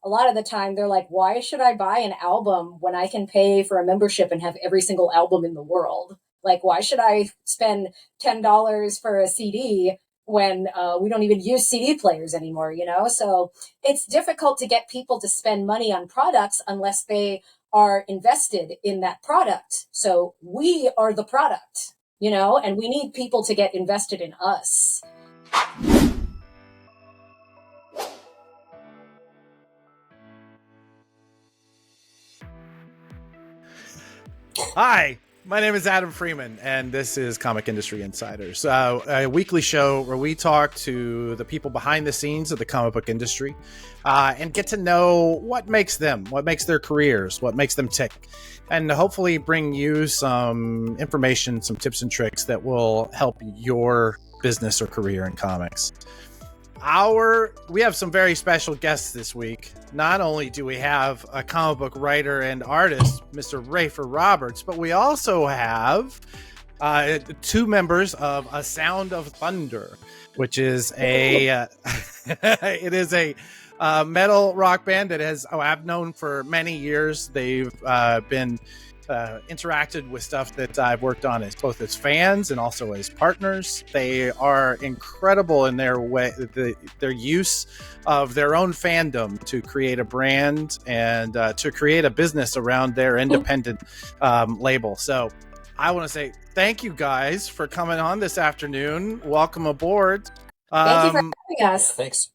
a lot of the time they're like, why should I buy an album when I can pay for a membership and have every single album in the world? Like, why should I spend $10 for a CD when we don't even use CD players anymore, you know? So it's difficult to get people to spend money on products unless they are invested in that product. So we are the product, you know, and we need people to get invested in us. Hi, my name is Adam Freeman, and this is Comic Industry Insiders, a weekly show where we talk to the people behind the scenes of the comic book industry and get to know what makes them, what makes their careers, what makes them tick, and hopefully bring you some information, some tips and tricks that will help your business or career in comics. We have some very special guests this week. Not only do we have a comic book writer and artist, Mr. Rafer Roberts, but we also have two members of A Sound of Thunder, which is it is a metal rock band that I've known for many years. They've been interacted with stuff that I've worked on as both as fans and also as partners. They are incredible in their way, their use of their own fandom to create a brand and to create a business around their independent label. So I want to say thank you guys for coming on this afternoon. Welcome aboard. Thank you for having us. Thanks.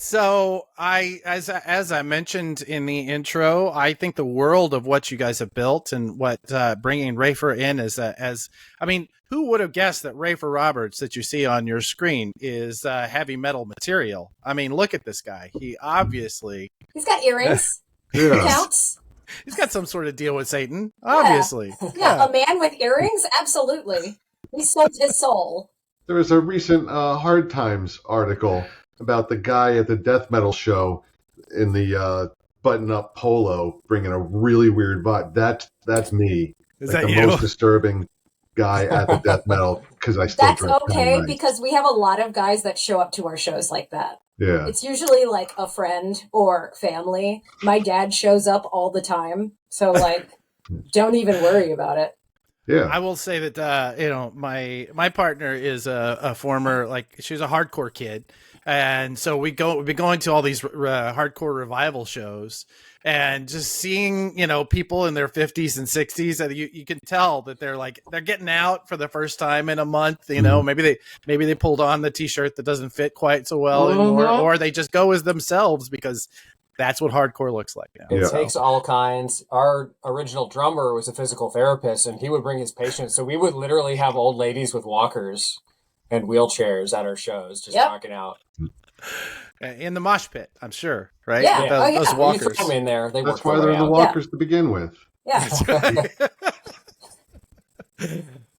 So as I mentioned in the intro, I think the world of what you guys have built and what bringing Rafer in who would have guessed that Rafer Roberts that you see on your screen is heavy metal material? I mean, look at this guy. He's got earrings. Yeah. Counts. He's got some sort of deal with Satan, obviously. Yeah, a man with earrings? Absolutely. He sold his soul. There was a recent Hard Times article about the guy at the death metal show in the button-up polo bringing a really weird vibe. That's me. Is like that the you? most disturbing guy at the death metal because I still That's dress okay nice. because we have a lot of guys that show up to our shows like that. Yeah. It's usually like a friend or family. My dad shows up all the time. So like, don't even worry about it. Yeah. I will say that, my partner is a former, she's a hardcore kid. And so we've been going to all these hardcore revival shows and just seeing, people in their 50s and 60s, and you can tell that they're getting out for the first time in a month. Maybe they pulled on the t-shirt that doesn't fit quite so well anymore, or they just go as themselves because that's what hardcore looks like now. It takes all kinds. Our original drummer was a physical therapist, and he would bring his patients. So we would literally have old ladies with walkers and wheelchairs at our shows, just rocking out. In the mosh pit, I'm sure, right? Yeah. Those walkers. You throw them in there. That's why they're the walkers to begin with. Yeah.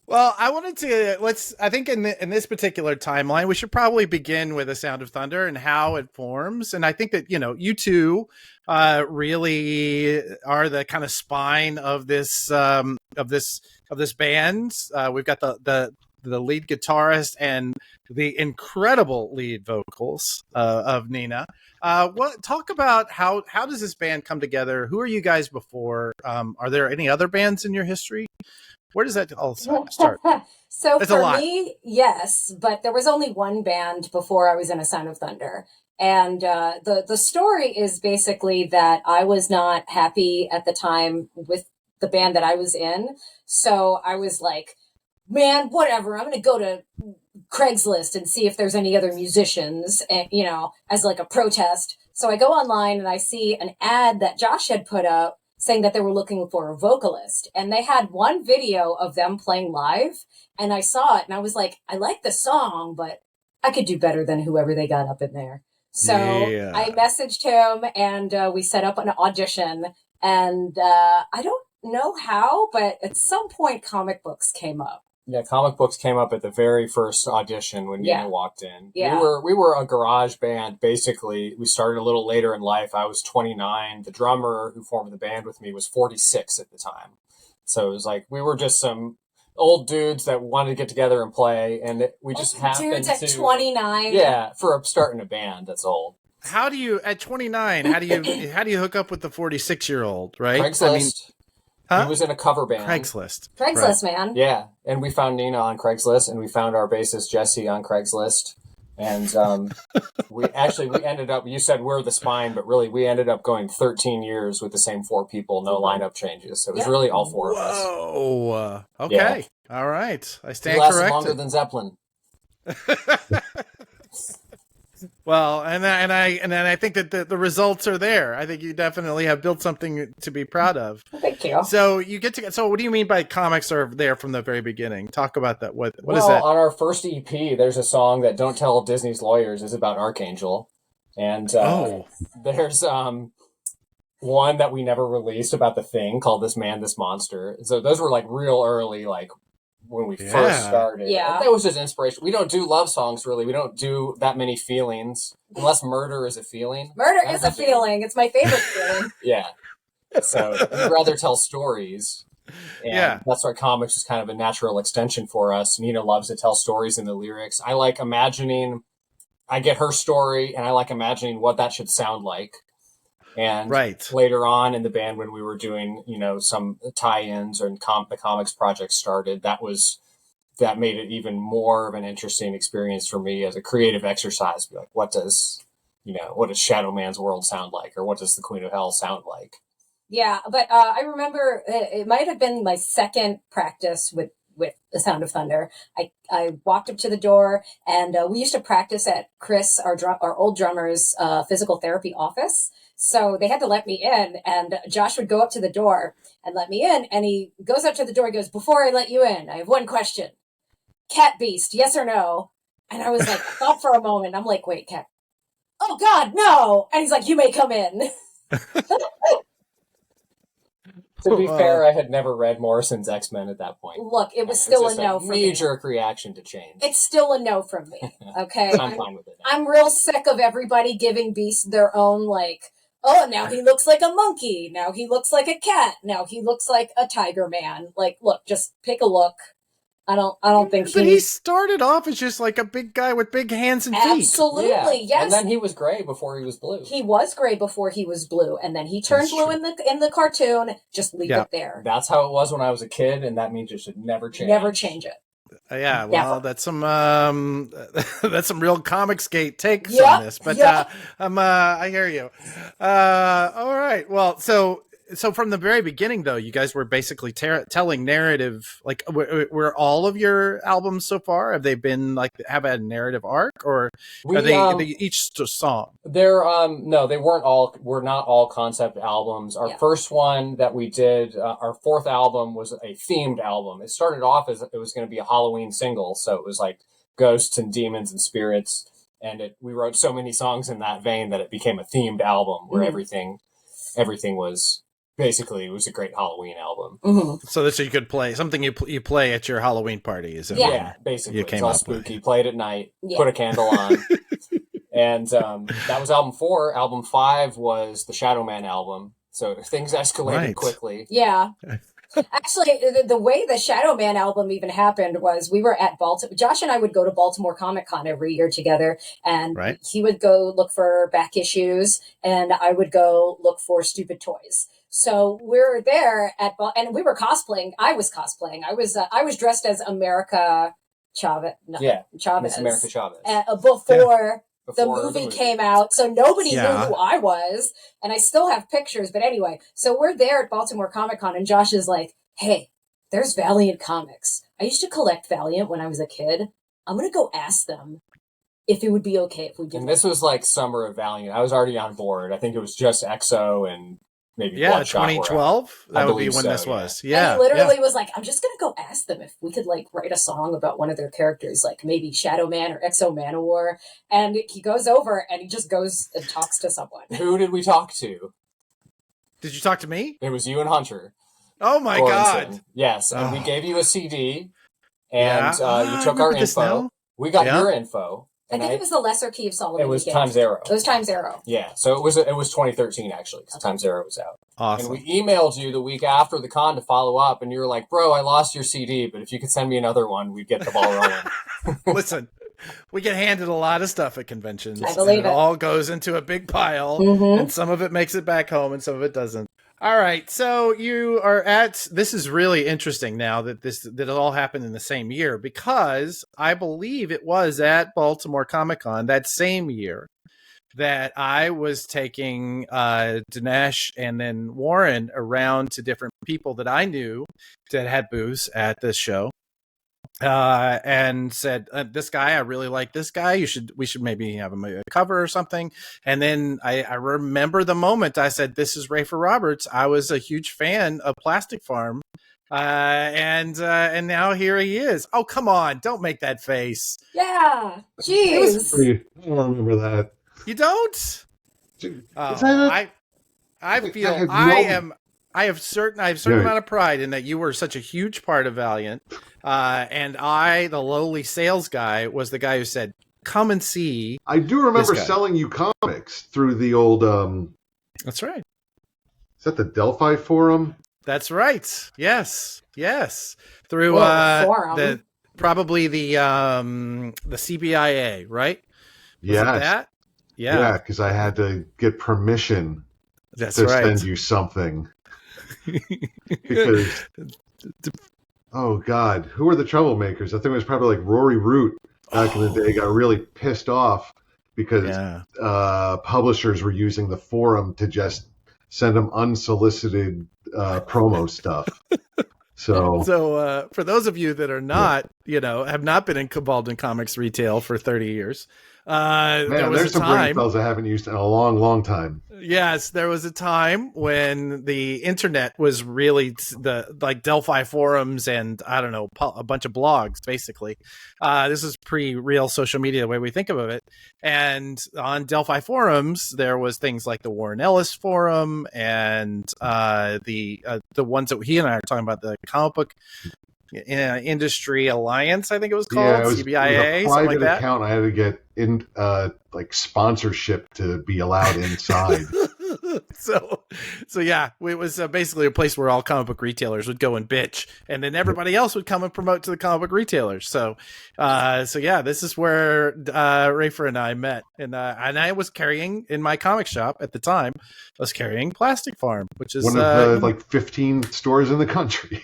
Well, I wanted to I think in this particular timeline, we should probably begin with A Sound of Thunder and how it forms. And I think that, you two really are the kind of spine of this band. We've got the lead guitarist and the incredible lead vocals of Nina. Talk about how does this band come together? Who are you guys before? Are there any other bands in your history? Where does that all start? So It's for me, yes, but there was only one band before I was in A Sound of Thunder. And the story is basically that I was not happy at the time with the band that I was in. So I was like, man, whatever, I'm going to go to Craigslist and see if there's any other musicians, and, as like a protest. So I go online and I see an ad that Josh had put up saying that they were looking for a vocalist. And they had one video of them playing live. And I saw it and I was like, I like the song, but I could do better than whoever they got up in there. So I messaged him and we set up an audition. And I don't know how, but at some point comic books came up. Yeah, comic books came up at the very first audition when Nina walked in. Yeah. We were a garage band, basically. We started a little later in life. I was 29. The drummer who formed the band with me was 46 at the time. So it was like we were just some old dudes that wanted to get together and play, and we just happened dudes at to 29. Yeah, for starting a band, that's old. how do you at 29? How do you hook up with the 46-year-old? Right? Craigslist. I mean, huh? He was in a cover band. Craigslist. Craigslist, Right. man. Yeah, and we found Nina on Craigslist, and we found our bassist Jesse on Craigslist, and we ended up. You said we're the spine, but really we ended up going 13 years with the same 4 people, no lineup changes. So it was really all 4 of us. Whoa. Okay. Yeah. All right. I stand lasted corrected. longer than Zeppelin. Well, and I think that the results are there. I think you definitely have built something to be proud of. Thank you. So you get to. So what do you mean by comics are there from the very beginning? Talk about that. What is Well, that? on our first EP, there's a song that "Don't Tell Disney's Lawyers" is about Archangel, and there's one that we never released about the Thing called "This Man, This Monster." So those were like real early, like when we first started. Yeah, and that was just inspiration. We don't do love songs really. We don't do that many feelings unless murder is a feeling. Murder is a feeling. It's my favorite feeling. Yeah. So we'd rather tell stories. And that's why comics is kind of a natural extension for us. Nina loves to tell stories in the lyrics. I like imagining, I get her story and I like imagining what that should sound like. And later on in the band, when we were doing, some tie-ins and the comics project started, that made it even more of an interesting experience for me as a creative exercise. Be like, what does Shadow Man's world sound like? Or what does the Queen of Hell sound like? Yeah, but I remember it might have been my second practice with The Sound of Thunder. I walked up to the door, and we used to practice at Chris, our old drummer's physical therapy office. So they had to let me in, and Josh would go up to the door and let me in, and he goes up to the door, he goes, "Before I let you in, I have one question. Cat beast, yes or no?" And I was like, I thought for a moment, I'm like, wait, cat. Oh God, no. And he's like, "You may come in." To be fair, I had never read Morrison's X-Men at that point. Look, it was still a no from me. Knee-jerk reaction to change. It's still a no from me, okay? I'm fine with it. I'm real sick of everybody giving Beast their own, oh, now he looks like a monkey. Now he looks like a cat. Now he looks like a tiger man. Look, just pick a look. I don't think But he started off as just like a big guy with big hands and feet. Absolutely, yes. And then he was gray before he was blue. He was gray before he was blue, and then he turned blue in the cartoon. Just leave it there. That's how it was when I was a kid, and that means it should never change. Never change it. Yeah, well, that's some real Comicsgate takes on this, but I hear you. All right, well, so from the very beginning, though, you guys were basically telling narrative. Like, were all of your albums so far? Have they been have a narrative arc, or are they each song? They're no, they weren't all. Were not all concept albums. Our first one that we did, our 4th album, was a themed album. It started off as it was going to be a Halloween single, so it was like ghosts and demons and spirits, and we wrote so many songs in that vein that it became a themed album where everything was. Basically, it was a great Halloween album. Mm-hmm. So that you could play something you play at your Halloween party. Is it? Yeah, basically. It's all spooky. Play it at night, put a candle on. And that was album 4. Album 5 was the Shadow Man album. So things escalated quickly. Yeah. Actually, the way the Shadow Man album even happened was we were at Baltimore. Josh and I would go to Baltimore Comic Con every year together, and he would go look for back issues, and I would go look for stupid toys. So we're there and we were cosplaying. I was cosplaying. I was dressed as America Chavez. No, Chavez. Miss America Chavez. Before the movie came out, so nobody knew who I was, and I still have pictures. But anyway, so we're there at Baltimore Comic Con, and Josh is like, "Hey, there's Valiant Comics. I used to collect Valiant when I was a kid. I'm gonna go ask them if it would be okay if we did." And this was like summer of Valiant. I was already on board. I think it was just EXO and maybe 2012. That would be when this was. Yeah, and he literally was like, "I'm just gonna go ask them if we could write a song about one of their characters, like maybe Shadow Man or Exo Manowar." And he goes over and he just goes and talks to someone. Who did we talk to? Did you talk to me? It was you and Hunter. Oh my God! Yes, and we gave you a CD, and you took our info. We got your info. I think it was the Lesser Key of Solomon. It was Time Zero. It was Time Zero. Yeah, so it was 2013 actually, because Time Zero was out. Awesome. And we emailed you the week after the con to follow up, and you were like, "Bro, I lost your CD, but if you could send me another one, we'd get the ball rolling." Listen, We get handed a lot of stuff at conventions. I believe and it all goes into a big pile, and some of it makes it back home, and some of it doesn't. All right, so you are at. This is really interesting now that it all happened in the same year, because I believe it was at Baltimore Comic-Con that same year that I was taking Dinesh and then Warren around to different people that I knew that had booths at this show. And said, this guy, I really like this guy. We should maybe have him a cover or something. And then I remember the moment I said, this is Rafer Roberts. I was a huge fan of Plastic Farm. And now here he is. Oh, come on. Don't make that face. Yeah. Jeez. I don't remember that. You don't? I feel I have certain amount of pride in that you were such a huge part of Valiant. And I, the lowly sales guy, was the guy who said, come and see. I do remember selling you comics through the old That's right. Is that the Delphi forum? That's right. Yes. Through forum. probably the CBIA, right? Yeah. That? Yeah, because I had to get permission to send you something. Because, oh God, who were the troublemakers? I think it was probably like Rory Root back in the day got really pissed off because publishers were using the forum to just send them unsolicited promo stuff. So for those of you that are not, have not been involved in comics retail for 30 years, there's some brain cells I haven't used in a long, long time. Yes, there was a time when the internet was really like Delphi forums and I don't know, a bunch of blogs, basically. This is pre-real social media, the way we think of it. And on Delphi forums, there was things like the Warren Ellis forum and the ones that he and I are talking about, the comic book Industry Alliance, I think it was called, CBIA, it was a something like private that. account. I had to get in like sponsorship to be allowed inside. So yeah, it was basically a place where all comic book retailers would go and bitch, and then everybody else would come and promote to the comic book retailers. So yeah, this is where Rafer and I met, and I was carrying in my comic shop at the time. I was carrying Plastic Farm, which is one of the like 15 stores in the country.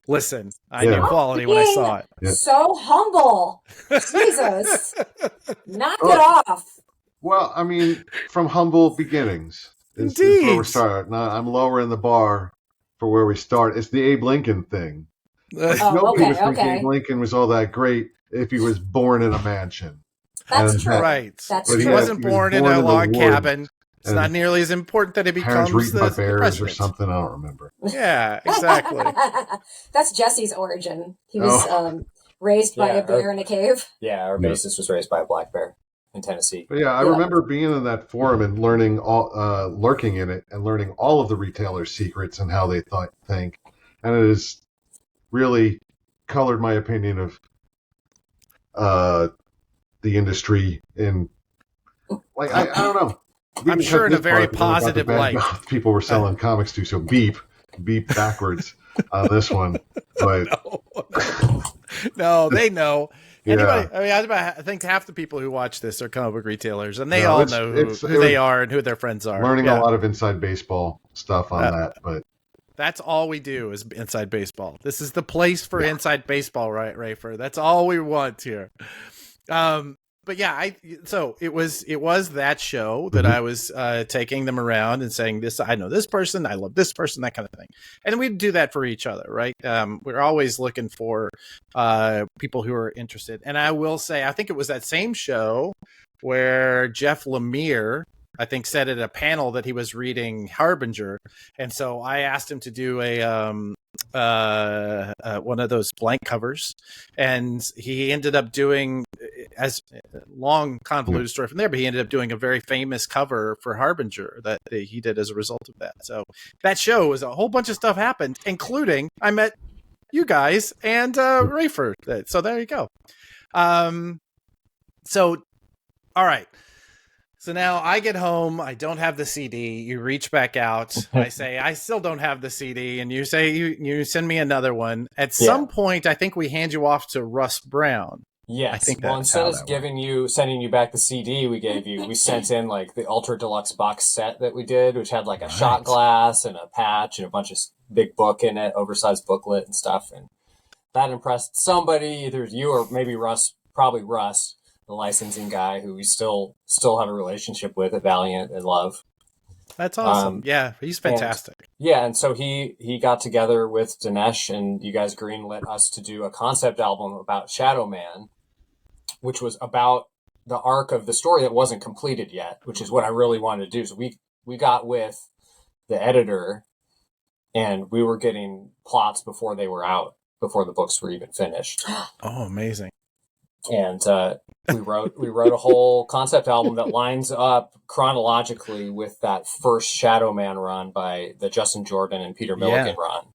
Listen, I knew quality when I saw it. Yeah. So humble. Jesus. Knock it off. Well, I mean, from humble beginnings. Is where we start. Now, I'm lowering the bar for where we start. It's the Abe Lincoln thing. Nobody would think Abe Lincoln was all that great if he was born in a mansion. That's true. Right. That's true. He wasn't born in a log cabin. It's not nearly as important that it becomes the bears or something. I don't remember. Yeah, exactly. That's Jesse's origin. He was raised by a bear in a cave. Yeah, our bassist was raised by a black bear in Tennessee. But I remember being in that forum and learning lurking in it and learning all of the retailers' secrets and how they think, and it has really colored my opinion of the industry in like I don't know. I'm sure in a very positive light. People were selling comics to, so beep backwards on this one. But no, they know. Anybody, I think half the people who watch this are comic book retailers, and they all know who they are and who their friends are. Learning a lot of inside baseball stuff on that, but that's all we do is inside baseball. This is the place for inside baseball, right, Rafer? That's all we want here. But yeah, so it was that show that I was taking them around and saying this. I know this person. I love this person. That kind of thing. And we'd do that for each other, right? We're always looking for people who are interested. And I will say, I think it was that same show where Jeff Lemire, I think, said at a panel that he was reading Harbinger, and so I asked him to do one of those blank covers, and he ended up doing, as long convoluted story from there, but he ended up doing a very famous cover for Harbinger that he did as a result of that. So that show was a whole bunch of stuff happened, including I met you guys and Rafer. So there you go. So all right. So now I get home, I don't have the CD, you reach back out, I say, I still don't have the CD, and you say, you send me another one. At some point, I think we hand you off to Russ Brown. I Yes. think Well, that's instead how of that works. sending you back the CD we gave you, we sent in like the ultra deluxe box set that we did, which had like a shot Right. glass and a patch and a bunch of big book in it, oversized booklet and stuff. And that impressed somebody, either you or maybe Russ, probably Russ, the licensing guy who we still have a relationship with at Valiant and love. That's awesome. Um, Yeah, he's and fantastic. yeah, and so he got together with Dinesh, and you guys greenlit us to do a concept album about Shadow Man, which was about the arc of the story that wasn't completed yet, which is what I really wanted to do. So we got with the editor, and we were getting plots before they were out, before the books were even finished. Oh, amazing. And we wrote a whole concept album that lines up chronologically with that first Shadow Man run by the Justin Jordan and Peter Milligan run.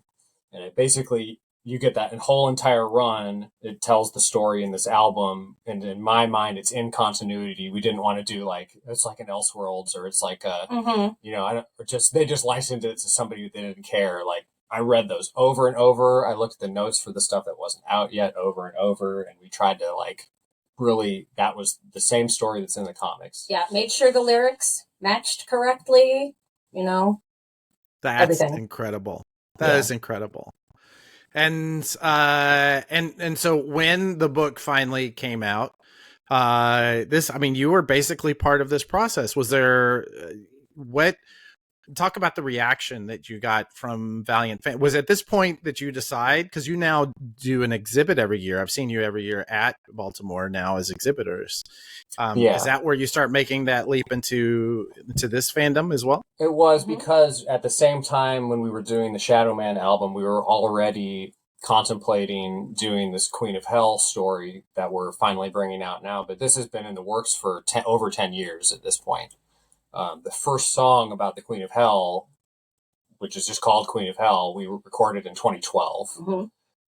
And it basically, you get that whole entire run. It tells the story in this album, and in my mind, it's in continuity. We didn't want to do like it's like an Elseworlds, or it's like a they just licensed it to somebody who didn't care. Like, I read those over and over. I looked at the notes for the stuff that wasn't out yet over and over, and we tried to like really, that was the same story that's in the comics. Yeah, made sure the lyrics matched correctly. That's everything. incredible. That is incredible. And so when the book finally came out, you were basically part of this process. Was there talk about the reaction that you got from Valiant fans? Was it at this point that you decide, because you now do an exhibit every year? I've seen you every year at Baltimore now as exhibitors. Is that where you start making that leap into this fandom as well? It was because at the same time when we were doing the Shadow Man album, we were already contemplating doing this Queen of Hell story that we're finally bringing out now. But this has been in the works for over 10 years at this point. The first song about the Queen of Hell, which is just called Queen of Hell, we recorded in 2012. Mm-hmm.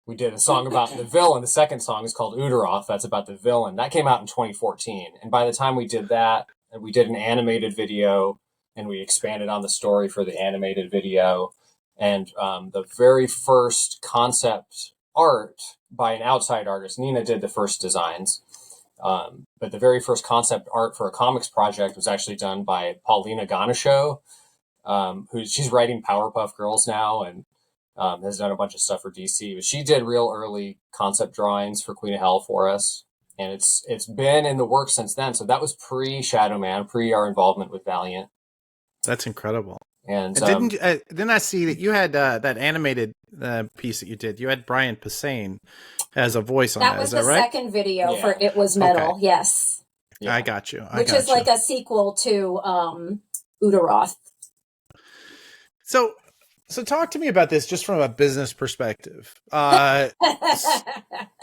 We did a song about the villain. The second song is called Udaroth. That's about the villain. That came out in 2014. And by the time we did that, we did an animated video, and we expanded on the story for the animated video. And the very first concept art by an outside artist, Nina did the first designs. But the very first concept art for a comics project was actually done by Paulina Ganesho, she's writing Powerpuff Girls now and has done a bunch of stuff for DC. But she did real early concept drawings for Queen of Hell for us, and it's been in the works since then. So that was pre-Shadow Man, pre our involvement with Valiant. That's incredible. And didn't I see that you had that animated piece that you did? You had Brian Posehn as a voice on that. That was is that the right? second video for It Was Metal. Okay. Yes. Yeah. I got you. Which is like a sequel to Udaroth. So talk to me about this just from a business perspective.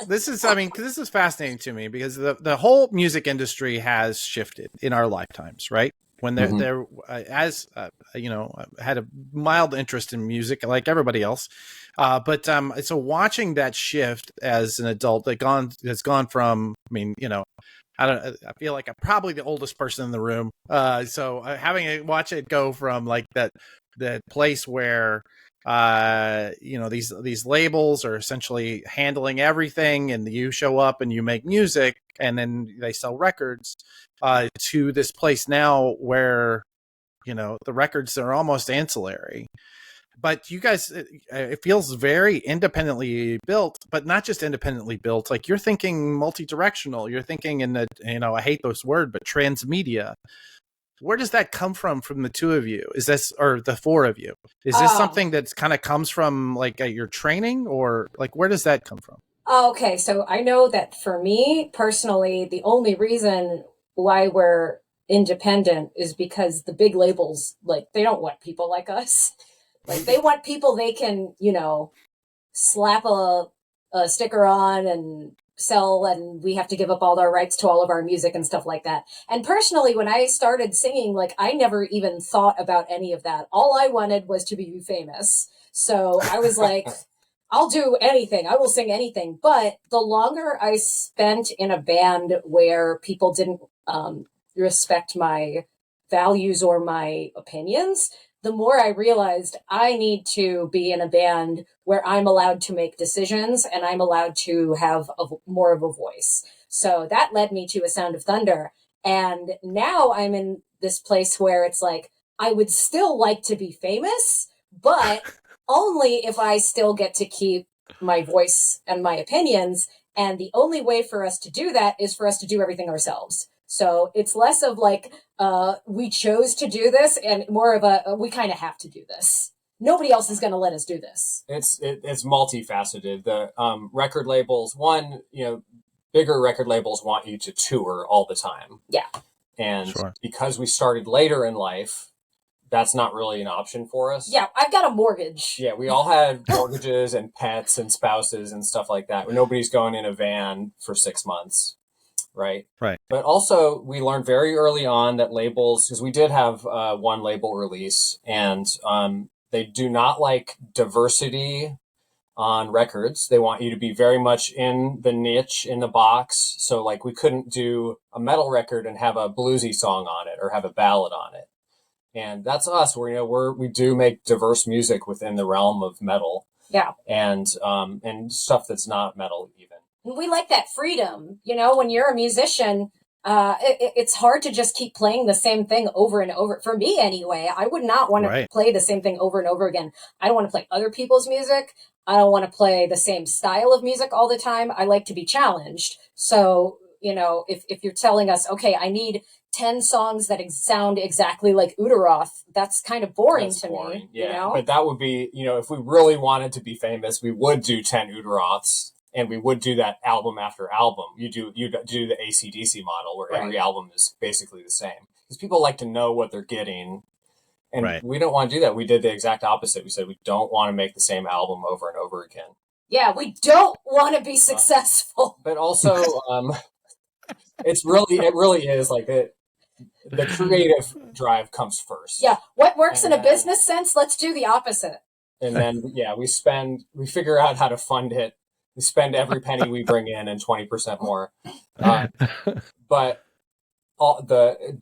This is fascinating to me because the whole music industry has shifted in our lifetimes, right? When there had a mild interest in music like everybody else. But so watching that shift as an adult has gone from, I feel like I'm probably the oldest person in the room. So watch it go from like that place where these labels are essentially handling everything, and you show up and you make music and then they sell records, to this place now where the records are almost ancillary. But you guys, it feels very independently built, but not just independently built. Like, you're thinking multi-directional. You're thinking in the, I hate this word, but transmedia. Where does that come from the two of you? Is this, or the four of you? Is this something that kind of comes from like your training, or like, where does that come from? Okay, so I know that for me personally, the only reason why we're independent is because the big labels, like, they don't want people like us. Like, they want people they can, slap a sticker on and sell, and we have to give up all our rights to all of our music and stuff like that. And personally, when I started singing, like, I never even thought about any of that. All I wanted was to be famous. So I was like, I'll do anything. I will sing anything. But the longer I spent in a band where people didn't respect my values or my opinions, the more I realized I need to be in a band where I'm allowed to make decisions and I'm allowed to have more of a voice. So that led me to A Sound of Thunder. And now I'm in this place where it's like, I would still like to be famous, but only if I still get to keep my voice and my opinions. And the only way for us to do that is for us to do everything ourselves. So it's less of like, we chose to do this and more of we kind of have to do this. Nobody else is going to let us do this. It's multifaceted. The record labels, bigger record labels want you to tour all the time. Yeah. And because we started later in life, that's not really an option for us. Yeah, I've got a mortgage. Yeah, we all had mortgages and pets and spouses and stuff like that. Nobody's going in a van for 6 months. Right. But also, we learned very early on that labels, because we did have one label release, and they do not like diversity on records. They want you to be very much in the niche, in the box. So, like, we couldn't do a metal record and have a bluesy song on it or have a ballad on it. And that's us. We do make diverse music within the realm of metal. Yeah. And stuff that's not metal even. We like that freedom. When you're a musician, it's hard to just keep playing the same thing over and over. For me, anyway, I would not want to play the same thing over and over again. I don't want to play other people's music. I don't want to play the same style of music all the time. I like to be challenged. So, if you're telling us, okay, I need 10 songs that sound exactly like Udaroth, that's kind of boring to me. Yeah, but that would be, if we really wanted to be famous, we would do 10 Udaroths. And we would do that album after album. You do the AC/DC model where every album is basically the same. Because people like to know what they're getting. And we don't want to do that. We did the exact opposite. We said we don't want to make the same album over and over again. Yeah, we don't want to be successful. But also, it really is like the creative drive comes first. Yeah, what works in a business sense, let's do the opposite. And then, we figure out how to fund it. We spend every penny we bring in and 20% more. But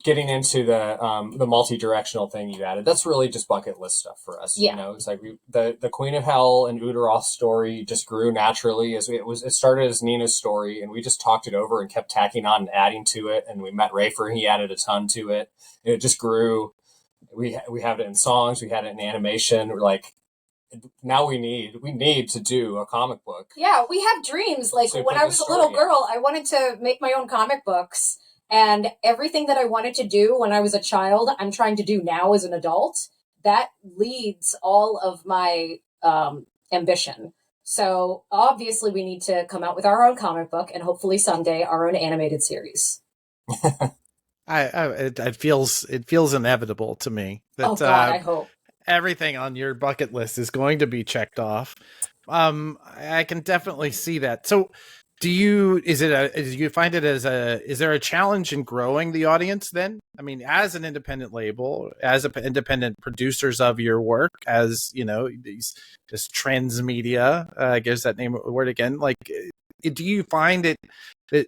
getting into the multi-directional thing you added, that's really just bucket list stuff for us. Yeah. It's like the Queen of Hell and Udaroth's story just grew naturally it started as Nina's story, and we just talked it over and kept tacking on and adding to it. And we met Rafer and he added a ton to it. And it just grew. We have it in songs. We had it in animation. We're like, now we need to do a comic book. Yeah, we have dreams. Like when I was a little girl, I wanted to make my own comic books, and everything that I wanted to do when I was a child, I'm trying to do now as an adult. That leads all of my ambition. So obviously we need to come out with our own comic book and hopefully someday our own animated series. It feels inevitable to me. That, oh God, I hope. Everything on your bucket list is going to be checked off. I can definitely see that. So do you find it is there a challenge in growing the audience then? I mean, as an independent label, as independent producers of your work, as this transmedia, I guess that word again, like, do you find it that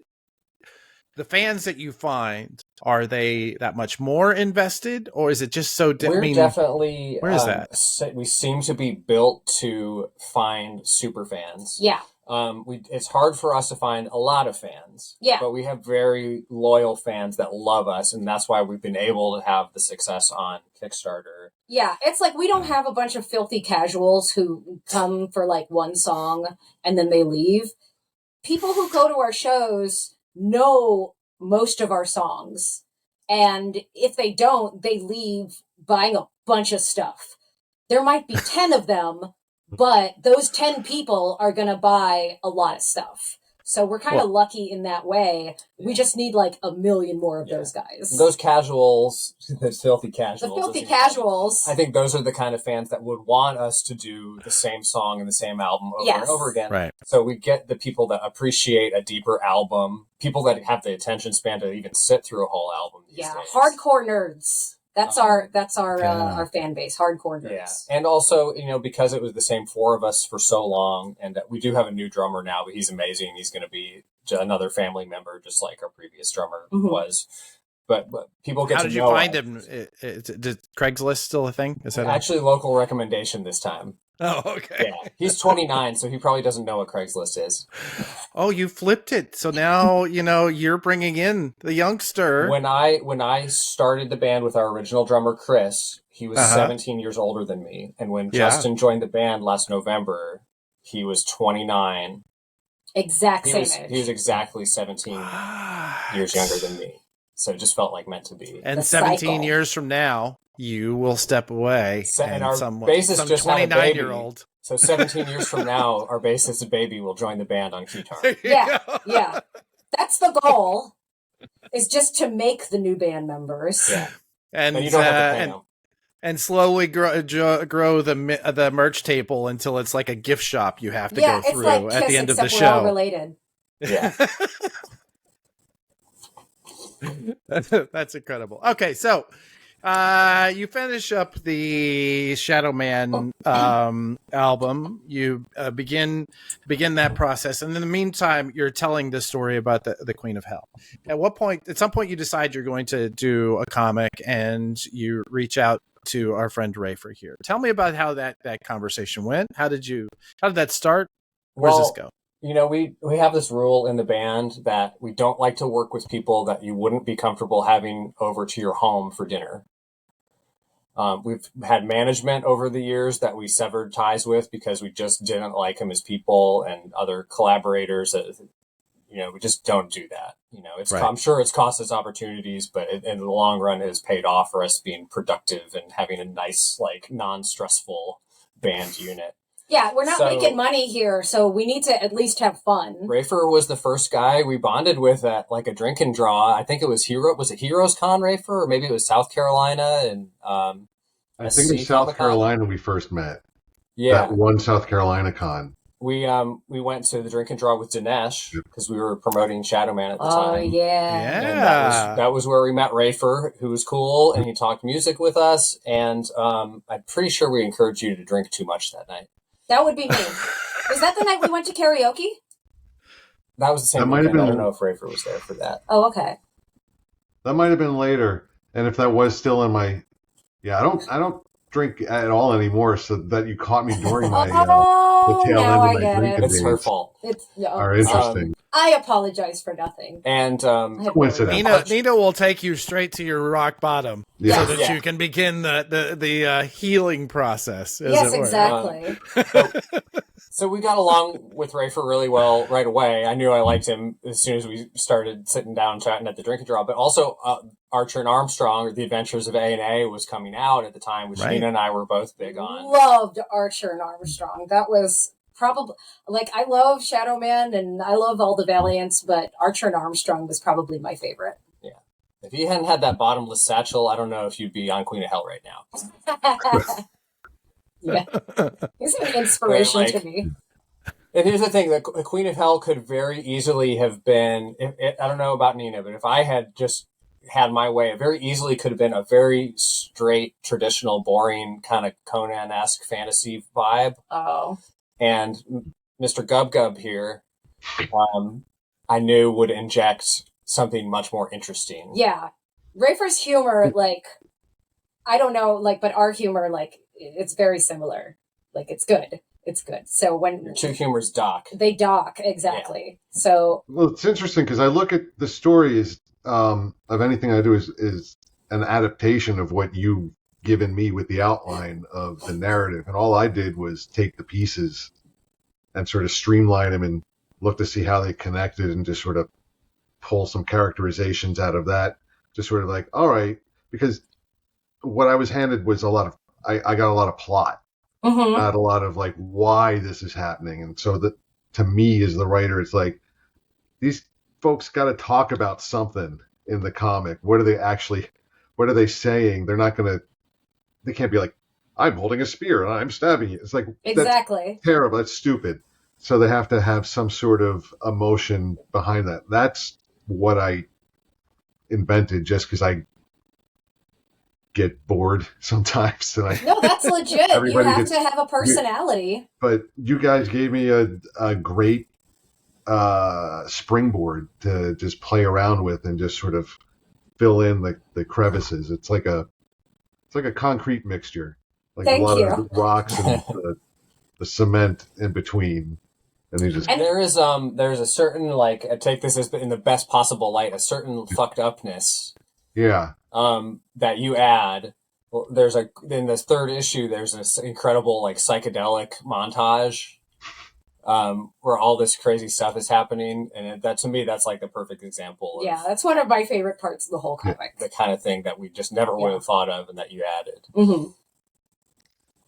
the fans that you find, are they that much more invested, or is it just so different? Definitely. Where is that? We seem to be built to find super fans. Yeah. It's hard for us to find a lot of fans. Yeah. But we have very loyal fans that love us, and that's why we've been able to have the success on Kickstarter. Yeah, it's like we don't have a bunch of filthy casuals who come for like one song and then they leave. People who go to our shows know most of our songs, and if they don't, they leave buying a bunch of stuff. There might be 10 of them, but those 10 people are going to buy a lot of stuff. So we're kind of lucky in that way. We just need like a million more of those guys. Those casuals, those filthy casuals. The filthy casuals. I think those are the kind of fans that would want us to do the same song and the same album over and over again. Right. So we get the people that appreciate a deeper album, people that have the attention span to even sit through a whole album these days. Hardcore nerds. That's our fan base, hardcore nerds. Yeah, and also, because it was the same four of us for so long, and we do have a new drummer now, but he's amazing. He's going to be another family member, just like our previous drummer was. but people get How to did you know find us. him? Did Craigslist still a thing? Is that Actually local recommendation this time? Oh, okay. Yeah, he's 29, so he probably doesn't know what Craigslist is. Oh, you flipped it. So now, you're bringing in the youngster. When I started the band with our original drummer Chris, he was 17 years older than me, and when Justin joined the band last November, he was 29. Exact same age. He was exactly 17 years younger than me. So it just felt like meant to be. And The 17 cycle. years from now, you will step away. And our some bassist just had a baby. 29-year-old. So 17 years from now, our bassist baby will join the band on guitar. Yeah. That's the goal, is just to make the new band members. Yeah. And you don't have to pay them. And slowly grow the merch table until it's like a gift shop you have to go through like at the end of the except we're all show. related. Yeah. That's incredible. Okay, so you finish up the Shadow Man album. You begin that process, and in the meantime, you're telling the story about the Queen of Hell. At some point, you decide you're going to do a comic, and you reach out to our friend Rafer here. Tell me about how that conversation went. How did that start? Where does this go? We have this rule in the band that we don't like to work with people that you wouldn't be comfortable having over to your home for dinner. We've had management over the years that we severed ties with because we just didn't like them as people, and other collaborators that, we just don't do that. I'm sure it's cost us opportunities, but in the long run it has paid off for us being productive and having a nice, like, non-stressful band unit. Yeah, we're not making money here, so we need to at least have fun. Rafer was the first guy we bonded with at, like, a drink and draw. I think it was Heroes Con, Rafer? Or maybe it was South Carolina. And I think it was South Carolina we first met. Yeah. That one South Carolina con. We went to the drink and draw with Dinesh because we were promoting Shadow Man at the time. Oh, yeah. And that was where we met Rafer, who was cool, and he talked music with us. And I'm pretty sure we encouraged you to drink too much that night. That would be me. Was that the night we went to karaoke? That was the same weekend. I don't know if Rafer was there for that. Oh, okay. That might have been later. And if that was still in my... Yeah, I don't drink at all anymore, so that you caught me during my... the tail end of my drinking It's days her fault. are interesting. I apologize for nothing. And Nina will take you straight to your rock bottom so that you can begin the healing process. Yes, exactly. So we got along with Rafer really well right away. I knew I liked him as soon as we started sitting down chatting at the drink and draw. But also Archer and Armstrong, or The Adventures of A&A, was coming out at the time, which Nina and I were both big on. Loved Archer and Armstrong. That was probably, like, I love Shadow Man and I love all the Valiants, but Archer and Armstrong was probably my favorite. Yeah. If you hadn't had that bottomless satchel, I don't know if you'd be on Queen of Hell right now. Yeah. He's an inspiration to me. And here's the thing, the Queen of Hell could very easily have been, I don't know about Nina, but if I had just had my way, it very easily could have been a very straight, traditional, boring, kind of Conan-esque fantasy vibe. Oh. And Mr. Gub Gub here, I knew would inject something much more interesting. Yeah. Rafer's humor, like, I don't know, like, but our humor, like, it's very similar. Like, it's good. It's good. So when... Your two humors dock. They dock, exactly. Yeah. So... Well, it's interesting because I look at the story as, of anything I do is an adaptation of what you've given me with the outline of the narrative. And all I did was take the pieces and sort of streamline them and look to see how they connected and just sort of pull some characterizations out of that. Just sort of like, all right, because what I was handed was I got a lot of plot. Mm-hmm. Not a lot of like why this is happening. And so that, to me as the writer, it's like these folks got to talk about something in the comic. What are they saying? They can't be like, I'm holding a spear and I'm stabbing you. It's like, exactly. That's terrible. That's stupid. So they have to have some sort of emotion behind that. That's what I invented just because I get bored sometimes. No, that's legit. You have to have a personality. But you guys gave me a great springboard to just play around with and just sort of fill in the crevices. It's like a concrete mixture, like a Thank lot you. of rocks and the cement in between. And you just there's a certain, like, I take this as in the best possible light, a certain fucked upness that you add. Well, there's in this third issue, there's this incredible like psychedelic montage where all this crazy stuff is happening, and that to me that's like the perfect example of that's one of my favorite parts of the whole comic. the kind of thing that we just never would have thought of and that you added. Mm-hmm.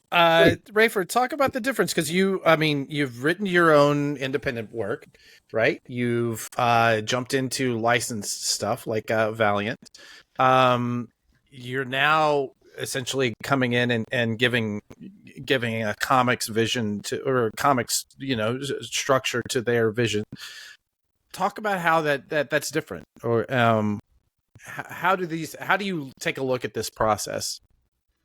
Rafer, talk about the difference, because you've written your own independent work, right? You've jumped into licensed stuff like Valiant. You're now essentially coming in and giving a comics vision to, or comics, structure to their vision. Talk about how that's different, or how do you take a look at this process?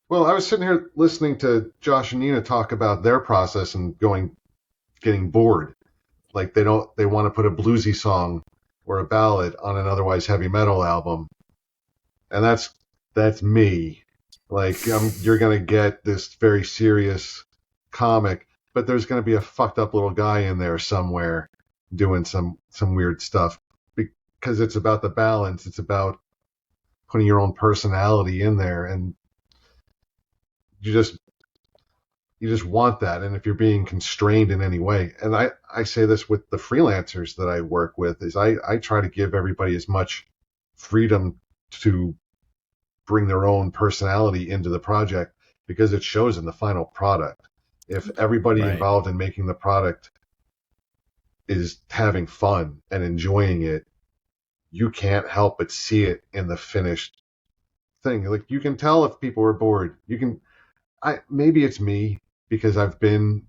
Well, I was sitting here listening to Josh and Nina talk about their process and getting bored. Like they want to put a bluesy song or a ballad on an otherwise heavy metal album. And that's me. Like you're going to get this very serious comic, but there's going to be a fucked up little guy in there somewhere doing some weird stuff, because it's about the balance. It's about putting your own personality in there, and you just want that. And if you're being constrained in any way, and I say this with the freelancers that I work with, is I try to give everybody as much freedom to bring their own personality into the project, because it shows in the final product. If everybody involved in making the product is having fun and enjoying it, you can't help but see it in the finished thing. Like you can tell if people are bored. Maybe it's me, because I've been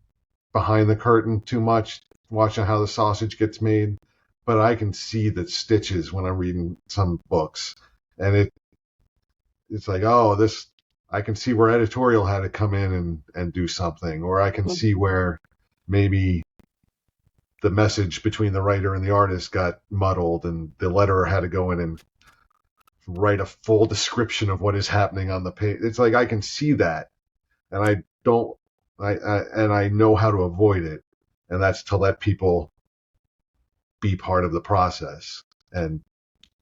behind the curtain too much, watching how the sausage gets made, but I can see the stitches when I'm reading some books, and it's like, oh, I can see where editorial had to come in and do something, or I can see where maybe the message between the writer and the artist got muddled, and the letterer had to go in and write a full description of what is happening on the page. It's like I can see that, and I know how to avoid it, and that's to let people be part of the process and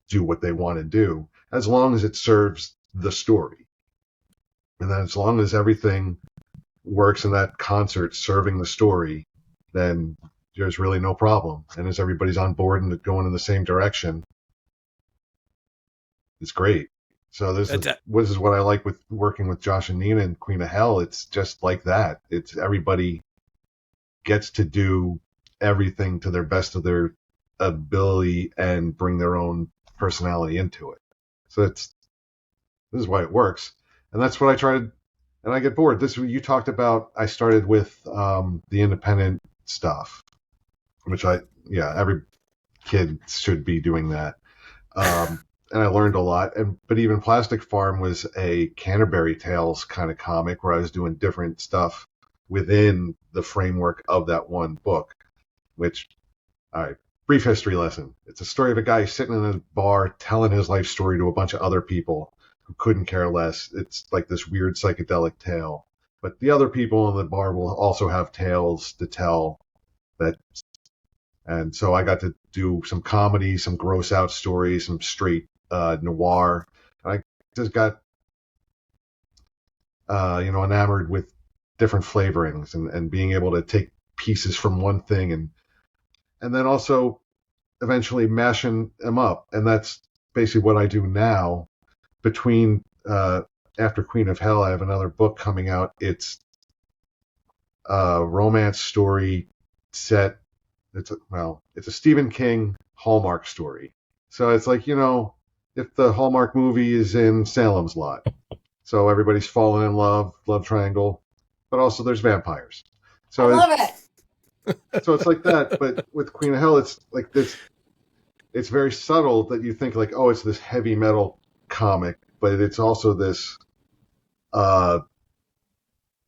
do what they want to do, as long as it serves the story. And then as long as everything works in that concert serving the story, then there's really no problem. And as everybody's on board and going in the same direction, it's great. So this is what I like with working with Josh and Nina and Queen of Hell. It's just like that. It's everybody gets to do everything to their best of their ability and bring their own personality into it. So this is why it works. And that's what I try to, and I get bored. This you talked about, I started with the independent stuff, which every kid should be doing that. And I learned a lot. But even Plastic Farm was a Canterbury Tales kind of comic where I was doing different stuff within the framework of that one book, which, all right, brief history lesson. It's a story of a guy sitting in a bar telling his life story to a bunch of other people who couldn't care less. It's like this weird psychedelic tale. But the other people in the bar will also have tales to tell. And so I got to do some comedy, some gross out stories, some straight noir. I just got enamored with different flavorings and being able to take pieces from one thing and then also eventually mashing them up. And that's basically what I do now. Between after Queen of Hell, I have another book coming out. It's a romance story set. It's a Stephen King Hallmark story. So it's like, if the Hallmark movie is in Salem's Lot. So everybody's falling in love triangle, but also there's vampires. So I love it. So it's like that, but with Queen of Hell, it's like this. It's very subtle that you think like, oh, it's this heavy metal comic, but it's also this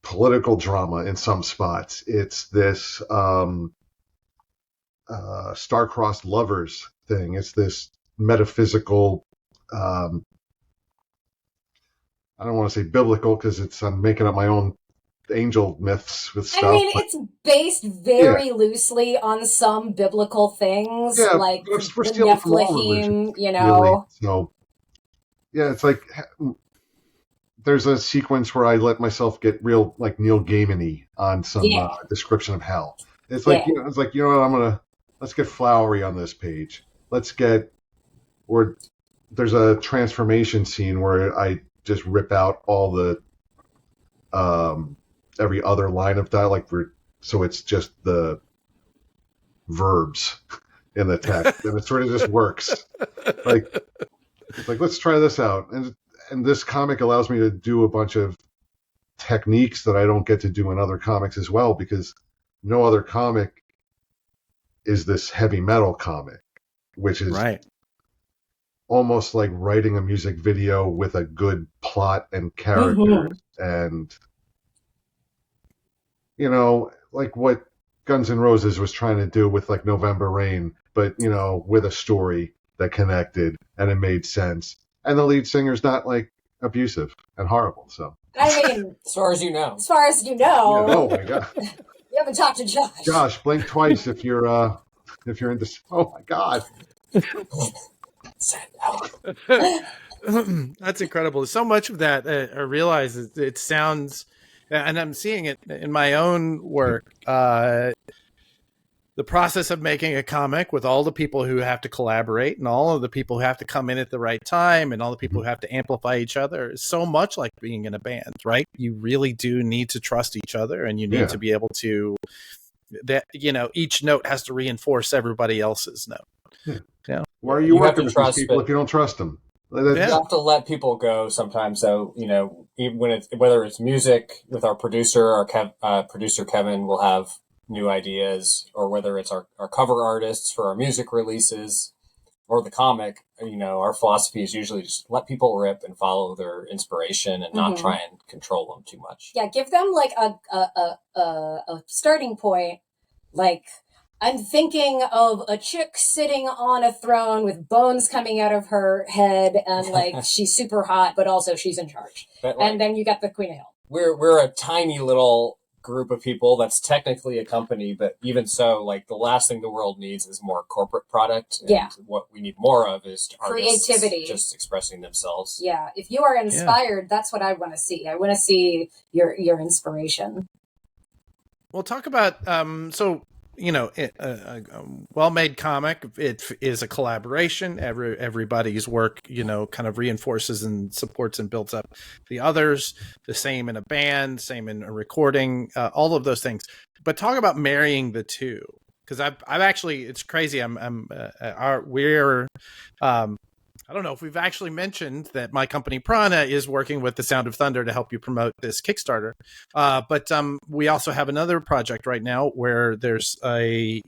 political drama in some spots. It's this star-crossed lovers thing. It's this metaphysical I don't want to say biblical because I'm making up my own angel myths with stuff. I mean, it's based very loosely on some biblical things, like we're the stealing from all Nephilim, religions, really. So, yeah, it's like there's a sequence where I let myself get real, like Neil Gaiman-y on some description of hell. It's like, it's like, you know what, let's get flowery on this page. Where there's a transformation scene where I just rip out all the every other line of dialogue, so it's just the verbs in the text, and it sort of just works. It's like let's try this out, and this comic allows me to do a bunch of techniques that I don't get to do in other comics as well, because no other comic is this heavy metal comic, which is almost like writing a music video with a good plot and characters, and like what Guns N' Roses was trying to do with like November Rain, but with a story that connected and it made sense, and the lead singer's not like abusive and horrible. So I mean, as far as you know, oh my god, you haven't talked to Josh. Josh, blink twice if you're into. Oh my god. That's incredible. So much of that I realize it sounds, and I'm seeing it in my own work, the process of making a comic with all the people who have to collaborate and all of the people who have to come in at the right time and all the people who have to amplify each other is so much like being in a band, right? You really do need to trust each other, and you need to be able to, each note has to reinforce everybody else's note. Yeah. Why are you working with these people if you don't trust them? You have to let people go sometimes, though. Whether it's music with our producer, our producer Kevin will have new ideas, or whether it's our cover artists for our music releases or the comic, our philosophy is usually just let people rip and follow their inspiration and not try and control them too much. Yeah, give them like a starting point. Like, I'm thinking of a chick sitting on a throne with bones coming out of her head, and like she's super hot, but also she's in charge. But, and then you got the Queen of Hell. We're a tiny little group of people that's technically a company, but even so, like the last thing the world needs is more corporate product. And what we need more of is creativity, just expressing themselves. Yeah, if you are inspired, that's what I want to see. I want to see your inspiration. Well, talk about a well-made comic. It is a collaboration. Everybody's work, kind of reinforces and supports and builds up the others. The same in a band, same in a recording, all of those things. But talk about marrying the two, because I've actually, it's crazy. I don't know if we've actually mentioned that my company Prana is working with the Sound of Thunder to help you promote this Kickstarter. But we also have another project right now where there's a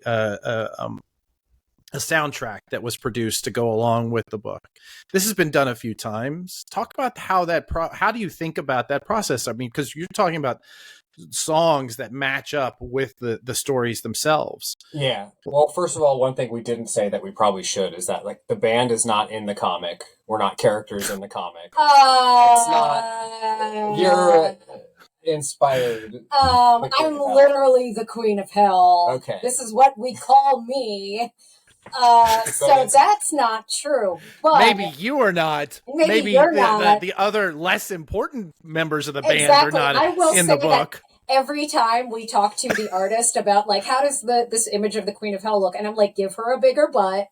soundtrack that was produced to go along with the book. This has been done a few times. Talk about how how do you think about that process? I mean, because you're talking about songs that match up with the stories themselves. Yeah. Well, first of all, one thing we didn't say that we probably should is that like the band is not in the comic. We're not characters in the comic. It's not. You're inspired. I'm literally the Queen of Hell. Okay. This is what we call me. So that's not true. But maybe you are not. Maybe you're not. The other less important members of the band are not in the book. Every time we talk to the artist about like how does this image of the Queen of Hell look, and I'm like, give her a bigger butt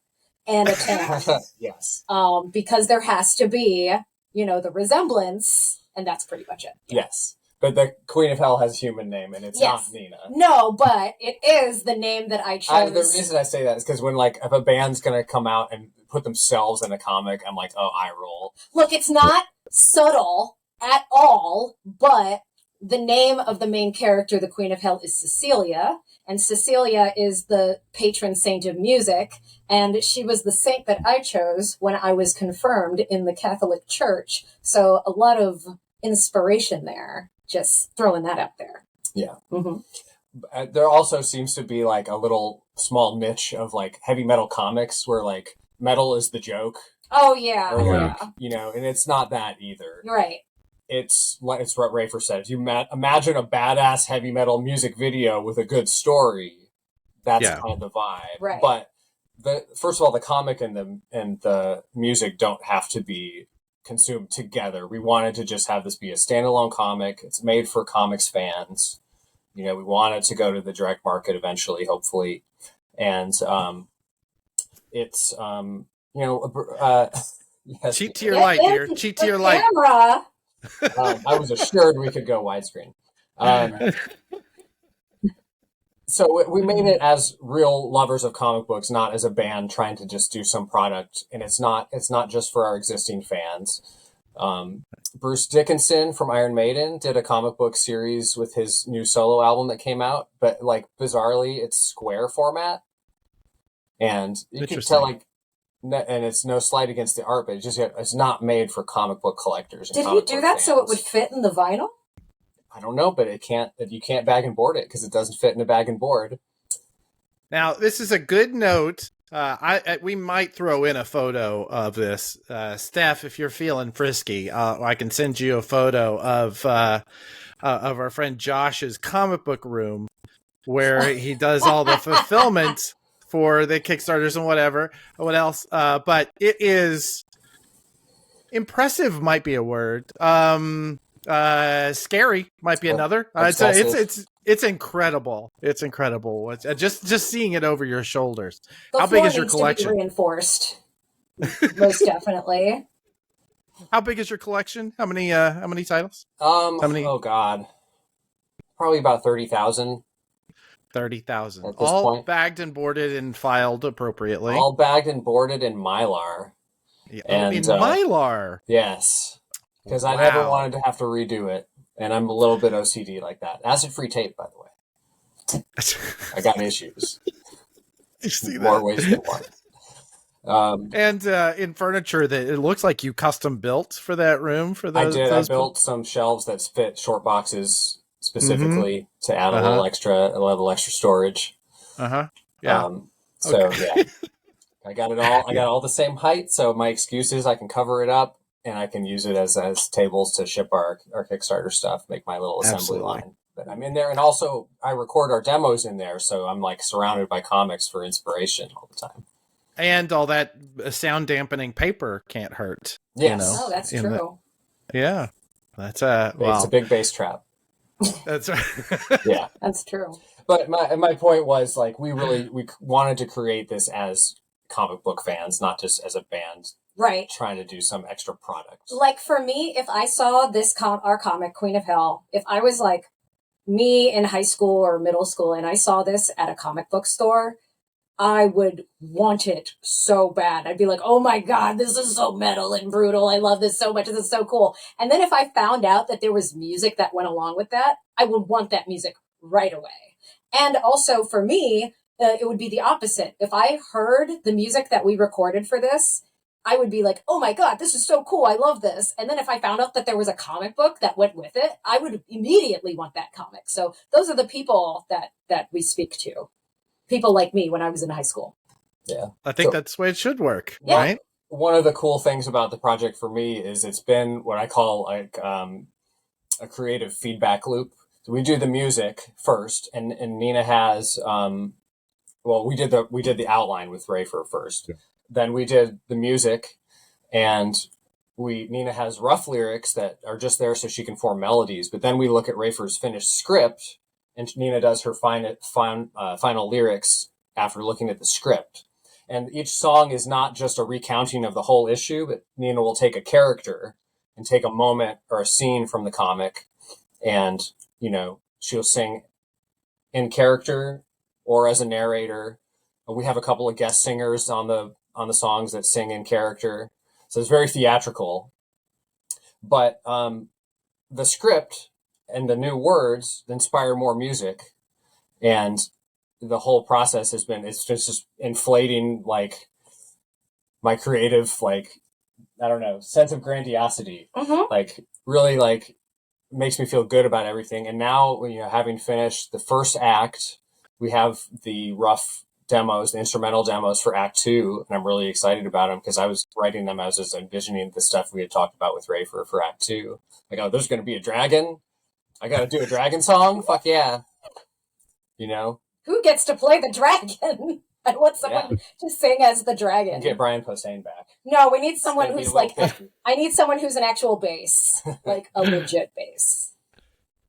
and a tan. Yes. Because there has to be, the resemblance, and that's pretty much it. Yeah. Yes. But the Queen of Hell has a human name, and it's not Nina. No, but it is the name that I chose. The reason I say that is because when, if a band's going to come out and put themselves in a comic, I'm like, oh, I roll. Look, it's not subtle at all, but the name of the main character, the Queen of Hell, is Cecilia, and Cecilia is the patron saint of music, and she was the saint that I chose when I was confirmed in the Catholic Church. So a lot of inspiration there. Just throwing that out there. Yeah. Mm-hmm. There also seems to be a little small niche of heavy metal comics where metal is the joke. Oh yeah, or like yeah. you know, and it's not that either. You're right. It's what Rafer said. If you imagine a badass heavy metal music video with a good story, that's kind of the vibe. Right. But first of all, the comic and the music don't have to be consumed together. We wanted to just have this be a standalone comic. It's made for comics fans. You know, we want it to go to the direct market eventually, hopefully, and it's you know. Yes, cheat to your light, dear. Cheat to your light. Camera. I was assured we could go widescreen. So we made it as real lovers of comic books, not as a band trying to just do some product. And it's not just for our existing fans. Bruce Dickinson from Iron Maiden did a comic book series with his new solo album that came out, but like bizarrely, it's square format, and you can tell like. And it's no slight against the art, but it's not made for comic book collectors. Did he do that so it would fit in the vinyl? I don't know, but you can't bag and board it because it doesn't fit in a bag and board. Now, this is a good note. We might throw in a photo of this. Steph, if you're feeling frisky, I can send you a photo of our friend Josh's comic book room where he does all the fulfillment for the Kickstarters and what else. But it is impressive might be a word. Scary might be another. It's incredible. It's incredible. It's just seeing it over your shoulders. How big is your collection? To be reinforced. Most definitely. How big is your collection? How many titles? How many? Oh God, probably about 30,000. 30,000. At this all point. Bagged and boarded and filed appropriately. All bagged and boarded in Mylar. Yeah, and in Mylar. Yes, because I never wanted to have to redo it, and I'm a little bit OCD like that. Acid-free tape, by the way. I got issues. You see More that? ways than one. And in furniture that it looks like you custom built for that room for those. I did. I built some shelves that fit short boxes specifically to add a little extra storage. Yeah. Yeah, I got it all. I got all the same height. So my excuse is I can cover it up and I can use it as tables to ship our Kickstarter stuff, make my little assembly line. But I'm in there, and also I record our demos in there, so I'm like surrounded by comics for inspiration all the time. And all that sound dampening paper can't hurt. Yes. You know, oh, that's true. Yeah, that's It's a big bass trap. That's right. Yeah, that's true. But my point was like we wanted to create this as comic book fans, not just as a band, right? Trying to do some extra product. Like for me, if I saw this our comic Queen of Hell, if I was like me in high school or middle school and I saw this at a comic book store, I would want it so bad. I'd be like, oh my God, this is so metal and brutal. I love this so much. This is so cool. And then if I found out that there was music that went along with that, I would want that music right away. And also for me, it would be the opposite. If I heard the music that we recorded for this, I would be like, oh my God, this is so cool. I love this. And then if I found out that there was a comic book that went with it, I would immediately want that comic. So those are the people that we speak to. People like me when I was in high school. Yeah. I think that's the way it should work, yeah. right? One of the cool things about the project for me is it's been what I call like a creative feedback loop. So we do the music first, and Nina has we did the outline with Rafer first. Yeah. Then we did the music, and Nina has rough lyrics that are just there so she can form melodies. But then we look at Rafer's finished script, and Nina does her final lyrics after looking at the script. And each song is not just a recounting of the whole issue, but Nina will take a character and take a moment or a scene from the comic, and she'll sing in character or as a narrator. And we have a couple of guest singers on the songs that sing in character, so it's very theatrical. But the script and the new words inspire more music, and the whole process it's just inflating like my creative, like, I don't know, sense of grandiosity. Like really like makes me feel good about everything. And now, having finished the first act, we have the rough demos, the instrumental demos for Act 2, and I'm really excited about them because I was writing them as I was envisioning the stuff we had talked about with Rafer for Act 2. Like, oh, there's going to be a dragon. I got to do a dragon song? Fuck yeah. You know? Who gets to play the dragon? I want someone to sing as the dragon. Get Brian Posehn back. No, we need someone who's like, I need someone who's an actual bass, like a legit bass.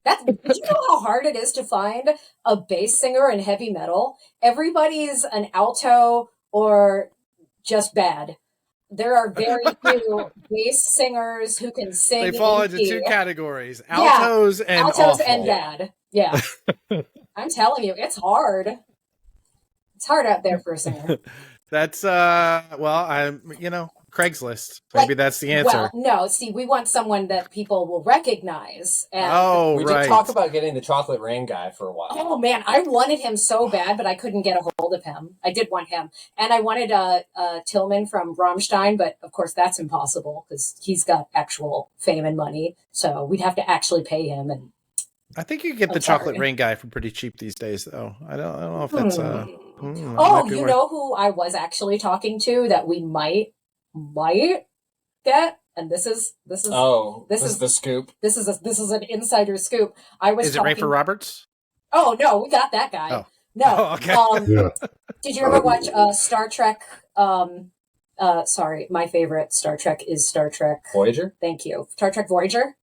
Did you know how hard it is to find a bass singer in heavy metal? Everybody's an alto or just bad. There are very few bass singers who can sing. They fall into two categories: altos and bad. Yeah, I'm telling you, it's hard. It's hard out there for a singer. That's Craigslist. Maybe that's the answer. Well, no, see, we want someone that people will recognize. And we did talk about getting the Chocolate Rain guy for a while. Oh man, I wanted him so bad, but I couldn't get a hold of him. I did want him, and I wanted Tillman from Rammstein, but of course that's impossible because he's got actual fame and money. So we'd have to actually pay him. And I think you can get the Chocolate Rain guy for pretty cheap these days, though. I don't know if that's. You know who I was actually talking to that we might get, and this is the scoop. This is an insider scoop. Is it Rafer Roberts? Oh no, we got that guy. Oh. No. Oh, okay. Did you ever watch Star Trek? Sorry, my favorite Star Trek is Star Trek Voyager. Thank you, Star Trek Voyager.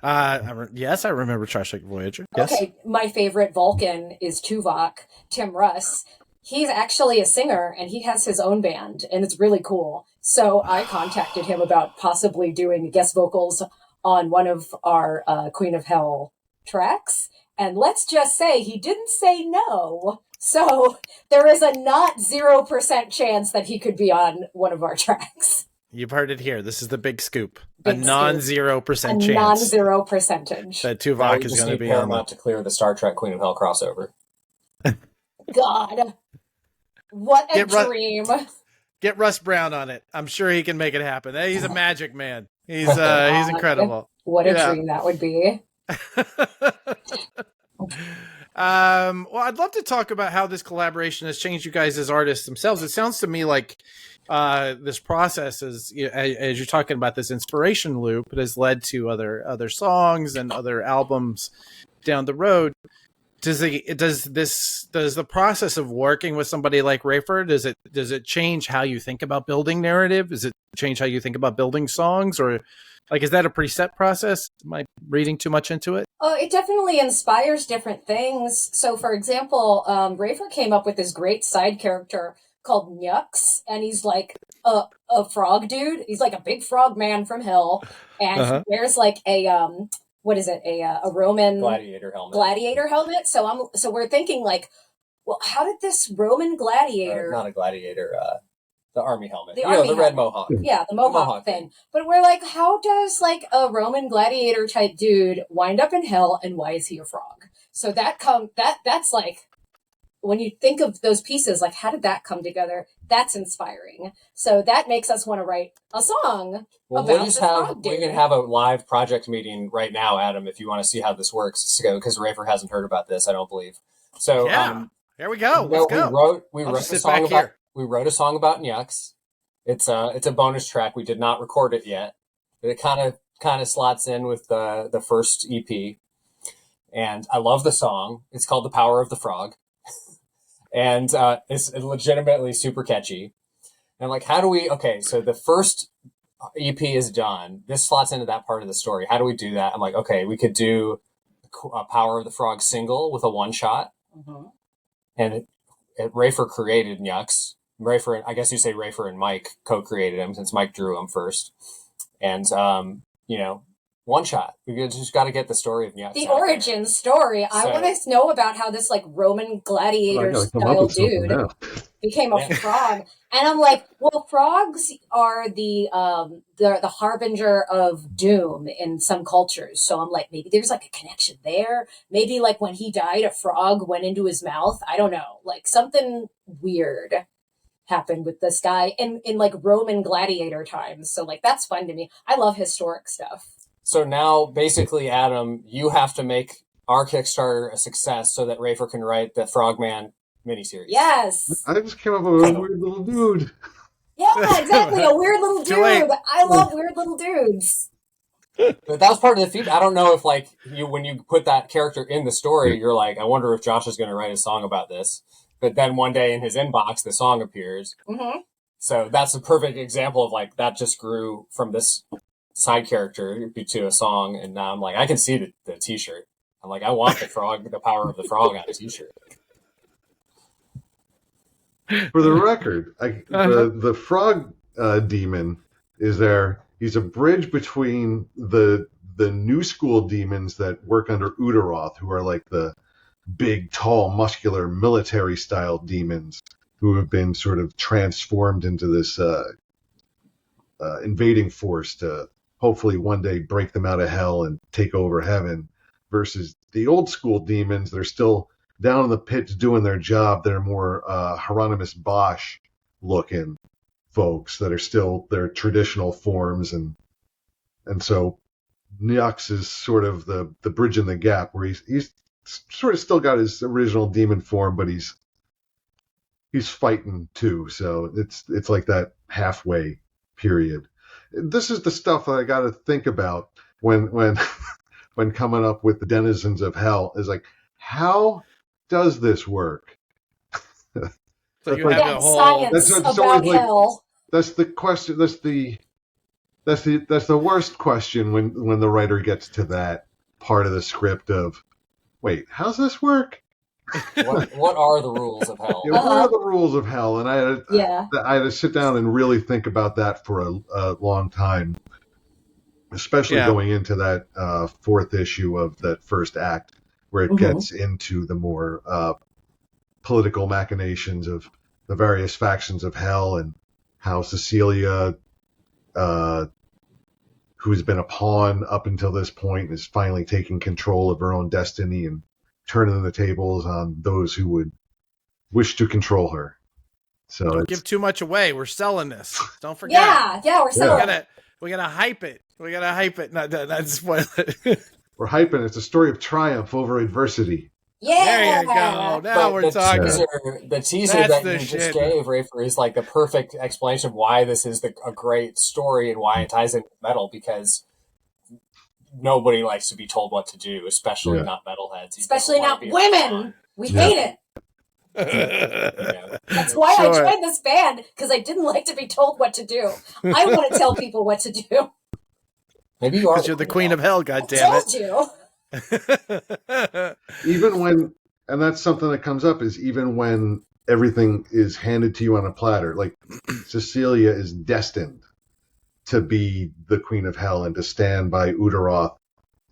Yes, I remember Star Trek Voyager. Yes. Okay, my favorite Vulcan is Tuvok, Tim Russ. He's actually a singer, and he has his own band, and it's really cool. So I contacted him about possibly doing guest vocals on one of our Queen of Hell tracks. And let's just say he didn't say no. So there is a not 0% chance that he could be on one of our tracks. You've heard it here. This is the big scoop. A non-0% chance. A non-zero percentage. That Tuvok is going to be Paramount to clear the Star Trek Queen of Hell crossover. God. What a dream. Get Russ Brown on it. I'm sure he can make it happen. He's a magic man. He's incredible. What a dream that would be. Well, I'd love to talk about how this collaboration has changed you guys as artists themselves. It sounds to me like this process is, as you're talking about this inspiration loop, it has led to other songs and other albums down the road. Does the process of working with somebody like Rafer, does it change how you think about building narrative? Does it change how you think about building songs, or like, is that a preset process? Am I reading too much into it? Oh, it definitely inspires different things. So, for example, Rafer came up with this great side character called Nyux, and he's like a frog dude. He's like a big frog man from hell, and he wears like a what is it? A Roman gladiator helmet. So we're thinking like, well, how did this Roman gladiator? Not a gladiator. The army helmet. The red mohawk. Yeah, the mohawk thing. But we're like, how does like a Roman gladiator type dude wind up in hell, and why is he a frog? So that's like, when you think of those pieces, like, how did that come together? That's inspiring. So that makes us want to write a song. Well, we can have a live project meeting right now, Adam, if you want to see how this works, because Rafer hasn't heard about this, I don't believe. So here we go. Let's go. We wrote a song about Nyux. It's a bonus track. We did not record it yet, but it kind of slots in with the first EP. And I love the song. It's called "The Power of the Frog." And it's legitimately super catchy. And I'm like, so the first EP is done. This slots into that part of the story. How do we do that? I'm like, okay, we could do a Power of the Frog single with a one shot. Mm-hmm. And Rafer created Nyux. Rafer, I guess you say Rafer and Mike co-created him, since Mike drew him first. And, one shot. We just got to get the story of Nyux. The origin story. I want to know about how this like Roman gladiator style dude became a frog. And I'm like, well, frogs are the harbinger of doom in some cultures. So I'm like, maybe there's like a connection there. Maybe like when he died, a frog went into his mouth. I don't know. Like something weird happened with this guy in like Roman gladiator times. So like, that's fun to me. I love historic stuff. So now, basically, Adam, you have to make our Kickstarter a success so that Rafer can write the Frogman miniseries. Yes. I just came up with a weird little dude. Yeah, exactly. A weird little Too late. dude. I love weird little dudes. But that was part of the feed. I don't know if like when you put that character in the story, you're like, I wonder if Josh is going to write a song about this. But then one day in his inbox, the song appears. Mm-hmm. So that's a perfect example of like that just grew from this side character to a song, and now I'm like, I can see the T-shirt. I'm like, I want the frog, the power of the frog on a T-shirt. For the record, the frog demon is there. He's a bridge between the new school demons that work under Udaroth, who are like the big, tall, muscular, military-style demons who have been sort of transformed into this invading force to hopefully one day break them out of hell and take over heaven, versus the old school demons that are still down in the pits doing their job. They're more Hieronymus Bosch looking folks that are still their traditional forms, and so Nyx is sort of the bridge in the gap where he's sort of still got his original demon form, but he's fighting too. So it's like that halfway period. This is the stuff that I got to think about when when coming up with the denizens of hell. Is like, how does this work? So you like, have a whole science about hell. That's the question. That's the worst question when the writer gets to that part of the script of, wait, how's this work? What are the rules of hell? Yeah, what are the rules of hell? And I had to sit down and really think about that for a long time, especially going into that fourth issue of that first act, where it gets into the more political machinations of the various factions of hell, and how Cecilia, who's been a pawn up until this point, is finally taking control of her own destiny and turning the tables on those who would wish to control her. So don't give too much away. We're selling this. Don't forget. Yeah, we're selling it. We gotta hype it. We gotta hype it. Not spoil it. We're hyping. It's a story of triumph over adversity. Yeah, there you go. Now we're talking. The teaser that you just gave, Rafer, is like the perfect explanation of why this is a great story and why it ties into metal, because nobody likes to be told what to do, especially not metalheads. Especially not women. We hate it. That's why I joined this band, because I didn't like to be told what to do. I want to tell people what to do. Maybe you are. Because you're the queen of hell, goddammit. I told you. Even when, and that's something that comes up, is even when everything is handed to you on a platter, like Cecilia is destined to be the queen of hell and to stand by Udaroth,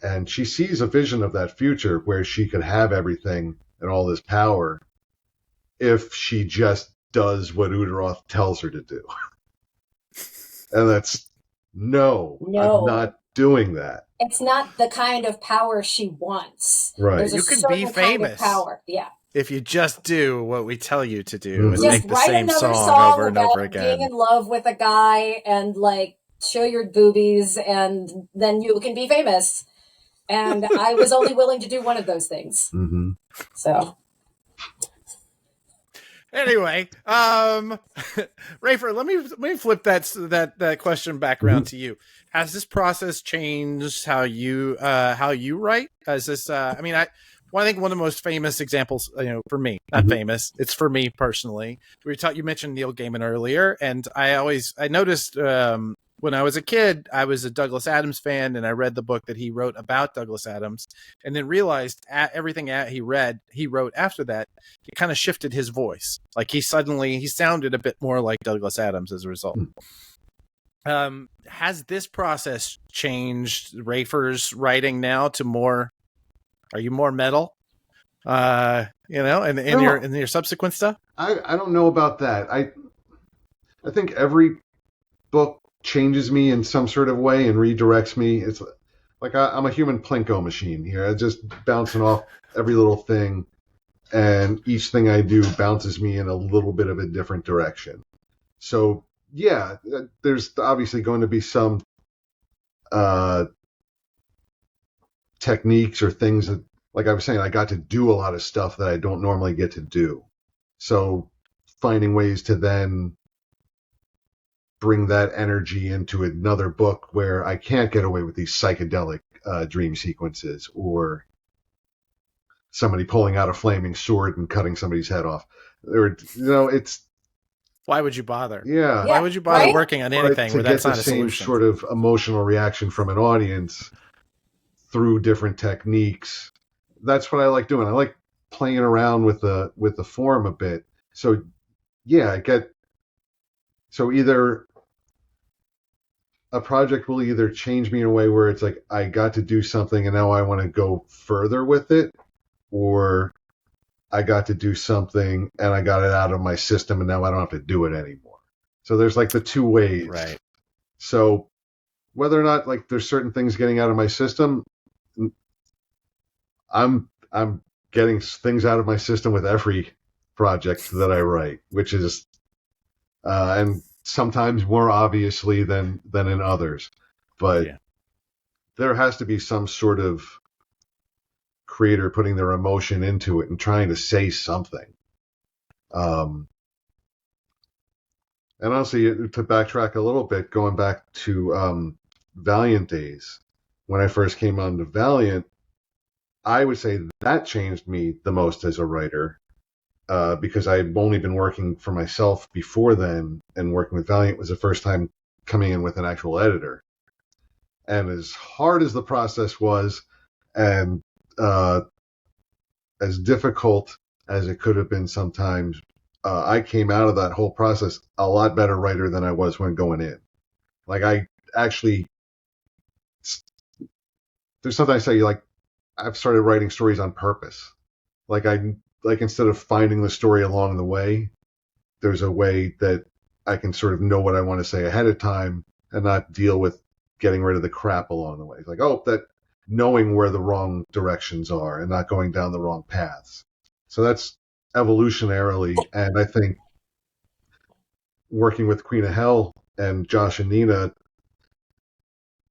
and she sees a vision of that future where she could have everything and all this power if she just does what Udaroth tells her to do. And that's no, I'm not doing that. It's not the kind of power she wants. Right. You could be famous. Kind of power. Yeah. If you just do what we tell you to do and just make the same song over and over again. Being in love with a guy and like show your boobies, and then you can be famous. And I was only willing to do one of those things. Mm-hmm. So. Anyway, Rafer, let me flip that question back around to you. Has this process changed how you write? Has this? I think one of the most famous examples, for me, not famous, it's for me personally. You mentioned Neil Gaiman earlier, and I noticed when I was a kid, I was a Douglas Adams fan, and I read the book that he wrote about Douglas Adams, and then realized everything he wrote after that, it kind of shifted his voice. Like he sounded a bit more like Douglas Adams as a result. Has this process changed Rafer's writing now to more? Are you more metal? In your subsequent stuff? I don't know about that. I think every book changes me in some sort of way and redirects me. It's like I'm a human Plinko machine here. I'm just bouncing off every little thing, and each thing I do bounces me in a little bit of a different direction. So yeah, there's obviously going to be some techniques or things that, like I was saying, I got to do a lot of stuff that I don't normally get to do. So finding ways to then bring that energy into another book where I can't get away with these psychedelic dream sequences, or somebody pulling out a flaming sword and cutting somebody's head off. Or, it's... Why would you bother? Yeah. Why would you bother right? working on anything where that's not a solution? To get the same sort of emotional reaction from an audience through different techniques. That's what I like doing. I like playing around with the form a bit. So yeah, so either a project will either change me in a way where it's like I got to do something and now I want to go further with it, or I got to do something and I got it out of my system and now I don't have to do it anymore. So there's like the two ways. Right. So whether or not like there's certain things getting out of my system, I'm getting things out of my system with every project that I write, which is and sometimes more obviously than in others. But there has to be some sort of creator putting their emotion into it and trying to say something. And honestly, to backtrack a little bit, going back to Valiant days, when I first came on to Valiant, I would say that changed me the most as a writer, because I had only been working for myself before then, and working with Valiant was the first time coming in with an actual editor. And as hard as the process was, and as difficult as it could have been sometimes, I came out of that whole process a lot better writer than I was when going in. Like, I actually, there's something I say, like, I've started writing stories on purpose. Like, instead of finding the story along the way, there's a way that I can sort of know what I want to say ahead of time and not deal with getting rid of the crap along the way. It's like, that knowing where the wrong directions are and not going down the wrong paths. So that's evolutionarily, and I think working with Queen of Hell and Josh and Nina,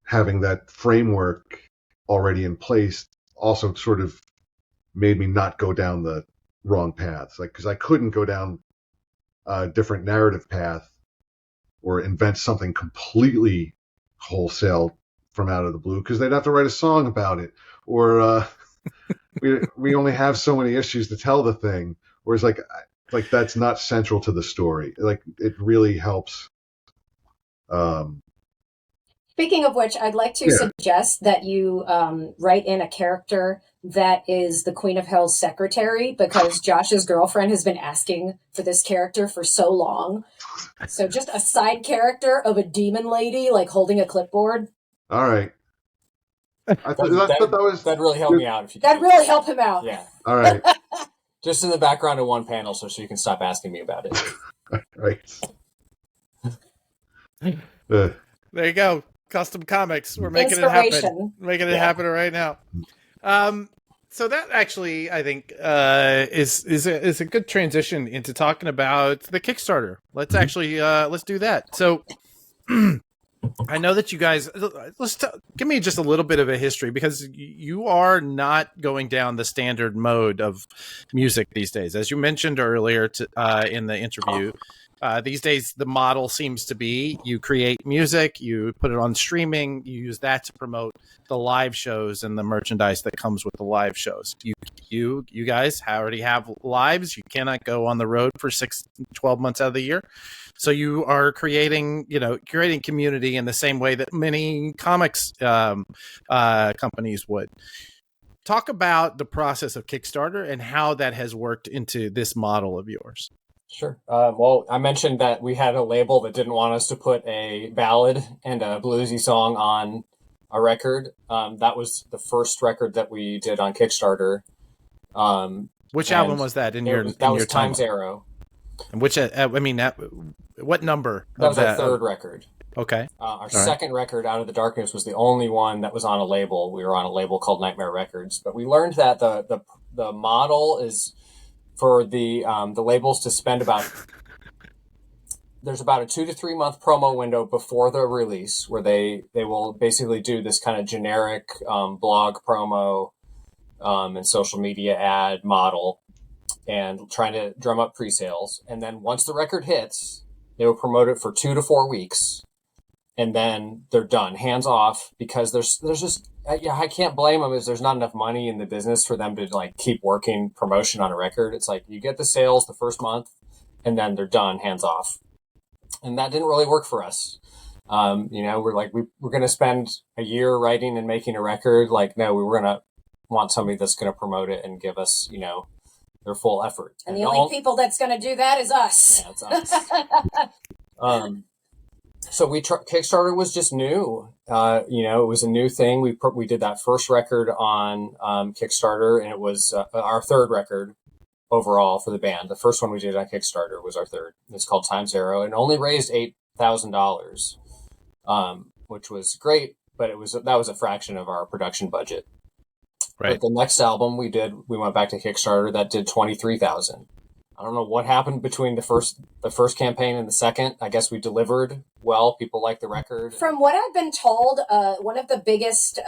having that framework already in place also sort of made me not go down the wrong paths. Like, because I couldn't go down a different narrative path or invent something completely wholesale from out of the blue, because they'd have to write a song about it, or we only have so many issues to tell the thing. Whereas like that's not central to the story. Like, it really helps. Speaking of which, I'd like to suggest that you write in a character that is the Queen of Hell's secretary, because Josh's girlfriend has been asking for this character for so long. So just a side character of a demon lady, like holding a clipboard. All right. I thought that'd really help me out. If you that'd really help him out. Yeah. All right. Just in the background of one panel, so you can stop asking me about it. Right. There you go. Custom comics. We're making it happen. Making it happen right now. So that actually, I think, is a good transition into talking about the Kickstarter. Let's actually let's do that. So I know that you guys, give me just a little bit of a history, because you are not going down the standard mode of music these days. As you mentioned earlier in the interview, these days the model seems to be you create music, you put it on streaming, you use that to promote the live shows and the merchandise that comes with the live shows. You guys already have lives. You cannot go on the road for 12 months out of the year. So you are creating community in the same way that many comics companies would. Talk about the process of Kickstarter and how that has worked into this model of yours. Sure. Well, I mentioned that we had a label that didn't want us to put a ballad and a bluesy song on a record. That was the first record that we did on Kickstarter. Which album was that That was Time's Arrow. And which, what number? That was our third record. Okay. Our second record, Out of the Darkness, was the only one that was on a label. We were on a label called Nightmare Records. But we learned that the model is for the labels to spend there's about a 2 to 3 month promo window before the release, where they will basically do this kind of generic blog promo and social media ad model. and trying to drum up pre-sales. And then once the record hits, they will promote it for 2 to 4 weeks, and then they're done, hands off, because there's just, I can't blame them, is there's not enough money in the business for them to like keep working promotion on a record. It's like you get the sales the first month, and then they're done, hands off. And that didn't really work for us. We're like, we're going to spend a year writing and making a record. Like, no, we were going to want somebody that's going to promote it and give us, their full effort. And the only people that's going to do that is us. Yeah, it's us. So Kickstarter was just new. It was a new thing. We did that first record on Kickstarter, and it was our third record overall for the band. The first one we did on Kickstarter was our third. It's called Time Zero, and only raised $8,000, which was great, but that was a fraction of our production budget. Right. But the next album we went back to Kickstarter, that did 23,000. I don't know what happened between the first campaign and the second. I guess we delivered well. People liked the record. From what I've been told, one of the biggest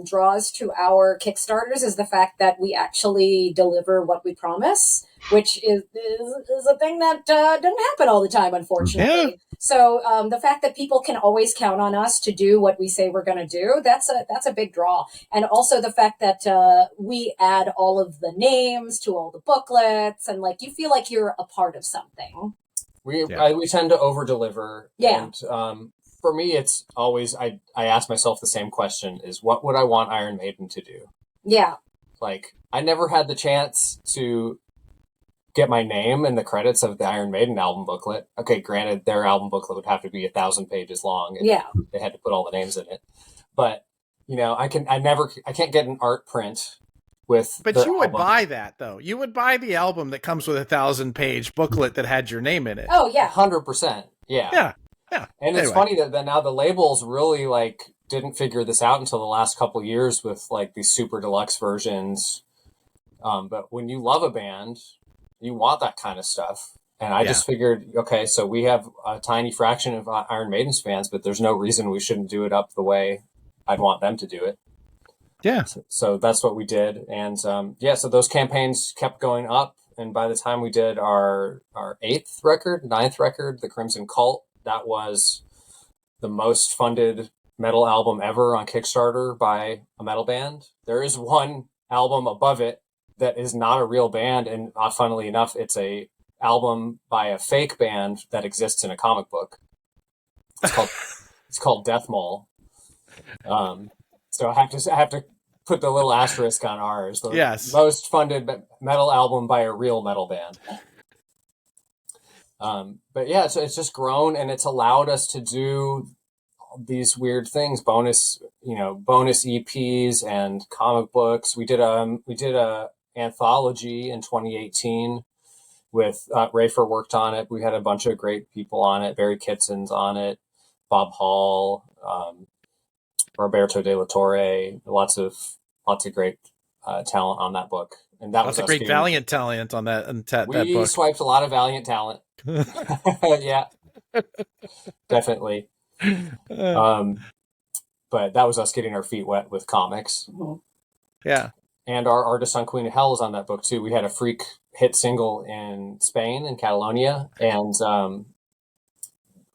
draws to our Kickstarters is the fact that we actually deliver what we promise, which is a thing that doesn't happen all the time, unfortunately. Yeah. So the fact that people can always count on us to do what we say we're going to do, that's a big draw. And also the fact that we add all of the names to all the booklets, and like you feel like you're a part of something. We tend to over deliver. Yeah. And for me, it's always I ask myself the same question: is what would I want Iron Maiden to do? Yeah. Like, I never had the chance to get my name in the credits of the Iron Maiden album booklet. Okay, granted, their album booklet would have to be 1,000 pages long. Yeah. They had to put all the names in it. But, I can't get an art print with. But you would buy that, though. You would buy the album that comes with 1,000-page booklet that had your name in it. Oh, yeah. 100%. Yeah. Yeah. And it's funny that now the labels really didn't figure this out until the last couple of years with these super deluxe versions. But when you love a band, you want that kind of stuff. And I just figured, okay, so we have a tiny fraction of Iron Maiden's fans, but there's no reason we shouldn't do it up the way I'd want them to do it. Yeah. So that's what we did. And so those campaigns kept going up. And by the time we did our ninth record, The Crimson Cult, that was the most funded metal album ever on Kickstarter by a metal band. There is one album above it that is not a real band, and funnily enough, it's a album by a fake band that exists in a comic book. It's called Death Mole. So I have to put the little asterisk on ours. The most funded metal album by a real metal band. But yeah, it's just grown, and it's allowed us to do these weird things, bonus EPs and comic books. We did a anthology in 2018 with Rafer worked on it. We had a bunch of great people on it. Barry Kitson's on it, Bob Hall, Roberto De La Torre, lots of great talent on that book. And that was a great Valiant talent on that that book. We swiped a lot of Valiant talent. Yeah, definitely. But that was us getting our feet wet with comics. Yeah. And our Artist on Queen of Hell is on that book too. We had a freak hit single in Spain, in Catalonia, and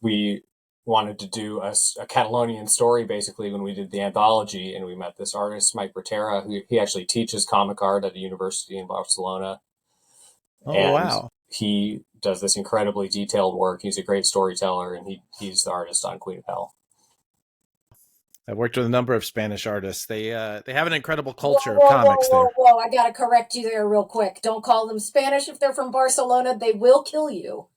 we wanted to do a Catalonian story basically when we did the anthology, and we met this artist, Mike Rotera, who he actually teaches comic art at a university in Barcelona. Oh, wow. He does this incredibly detailed work. He's a great storyteller, and he's the artist on Queen of Hell. I've worked with a number of Spanish artists. They have an incredible culture of comics there. Whoa, I gotta correct you there real quick. Don't call them Spanish if they're from Barcelona. They will kill you.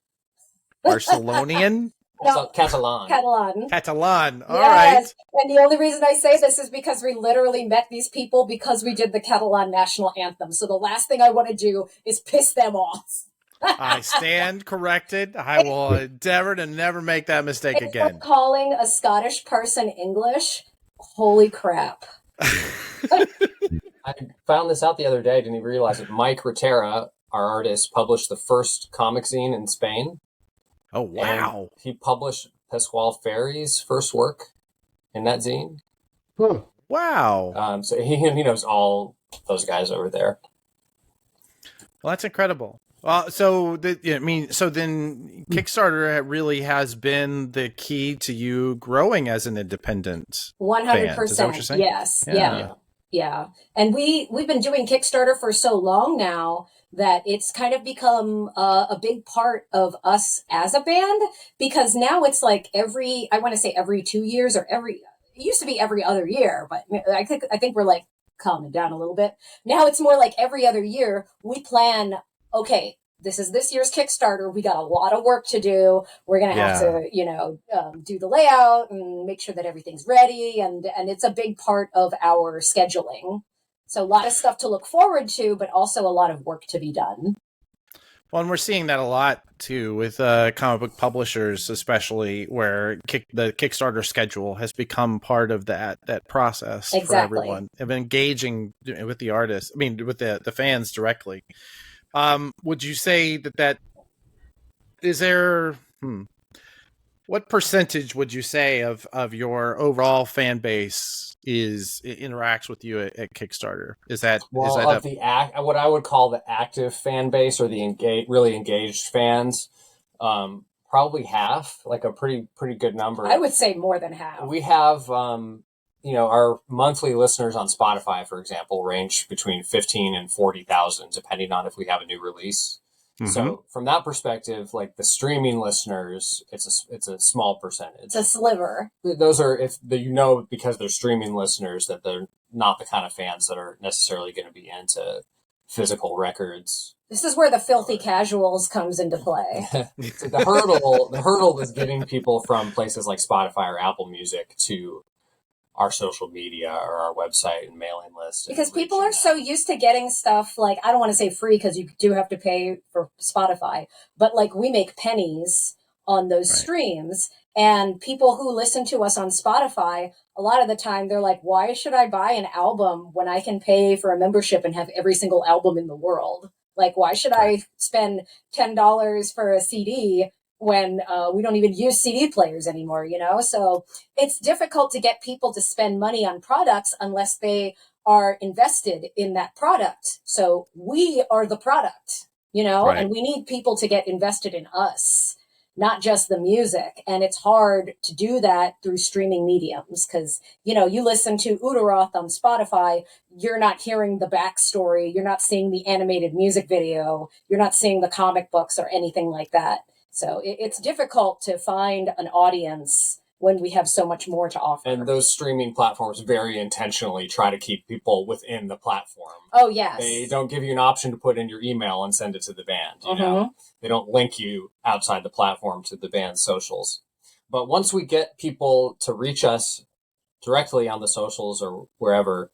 Barcelonian? No, Catalan. All right. And the only reason I say this is because we literally met these people because we did the Catalan national anthem. So the last thing I want to do is piss them off. I stand corrected. I will endeavor to never make that mistake again. Calling a Scottish person English, holy crap. I found this out the other day. I didn't even realize it. Mike Rotera, our artist, published the first comic zine in Spain. Oh, wow. And he published Pasquale Ferry's first work in that zine. Huh. Wow. So he knows all those guys over there. Well, that's incredible. So so then Kickstarter really has been the key to you growing as an independent band. Is that what you're 100%. saying? Yes. Yeah. Yeah. And we've been doing Kickstarter for so long now that it's kind of become a big part of us as a band, because now it's like I want to say every 2 years, or it used to be every other year, but I think we're like calming down a little bit. Now it's more like every other year we plan, okay, this is this year's Kickstarter. We got a lot of work to do. We're going to have to, do the layout and make sure that everything's ready. And it's a big part of our scheduling. So a lot of stuff to look forward to, but also a lot of work to be done. Well, and we're seeing that a lot too with comic book publishers, especially where the Kickstarter schedule has become part of that process for everyone of engaging with the artists. I mean, with the fans directly. Would you say that is there? What percentage would you say of your overall fan base interacts with you at Kickstarter? Is that what I would call the active fan base, or the really engaged fans? Probably half, like a pretty good number. I would say more than half. We have our monthly listeners on Spotify, for example, range between 15 and 40,000, depending on if we have a new release. Mm-hmm. So from that perspective, like the streaming listeners, it's a small percentage. It's a sliver. Those are, because they're streaming listeners, that they're not the kind of fans that are necessarily going to be into physical records. This is where the filthy casuals comes into play. So the hurdle is getting people from places like Spotify or Apple Music to our social media or our website and mailing list. Because people are so used to getting stuff, like, I don't want to say free, because you do have to pay for Spotify, but like we make pennies on those streams, and people who listen to us on Spotify, a lot of the time they're like, why should I buy an album when I can pay for a membership and have every single album in the world? Like, why should I spend $10 for a CD when we don't even use CD players anymore, So it's difficult to get people to spend money on products unless they are invested in that product. So we are the product, and we need people to get invested in us, not just the music. And it's hard to do that through streaming mediums because, you listen to Udaroth on Spotify, you're not hearing the backstory, you're not seeing the animated music video, you're not seeing the comic books or anything like that. So it's difficult to find an audience when we have so much more to offer. And those streaming platforms very intentionally try to keep people within the platform. Oh, yes. They don't give you an option to put in your email and send it to the band. You know, they don't link you outside the platform to the band's socials. But once we get people to reach us directly on the socials or wherever,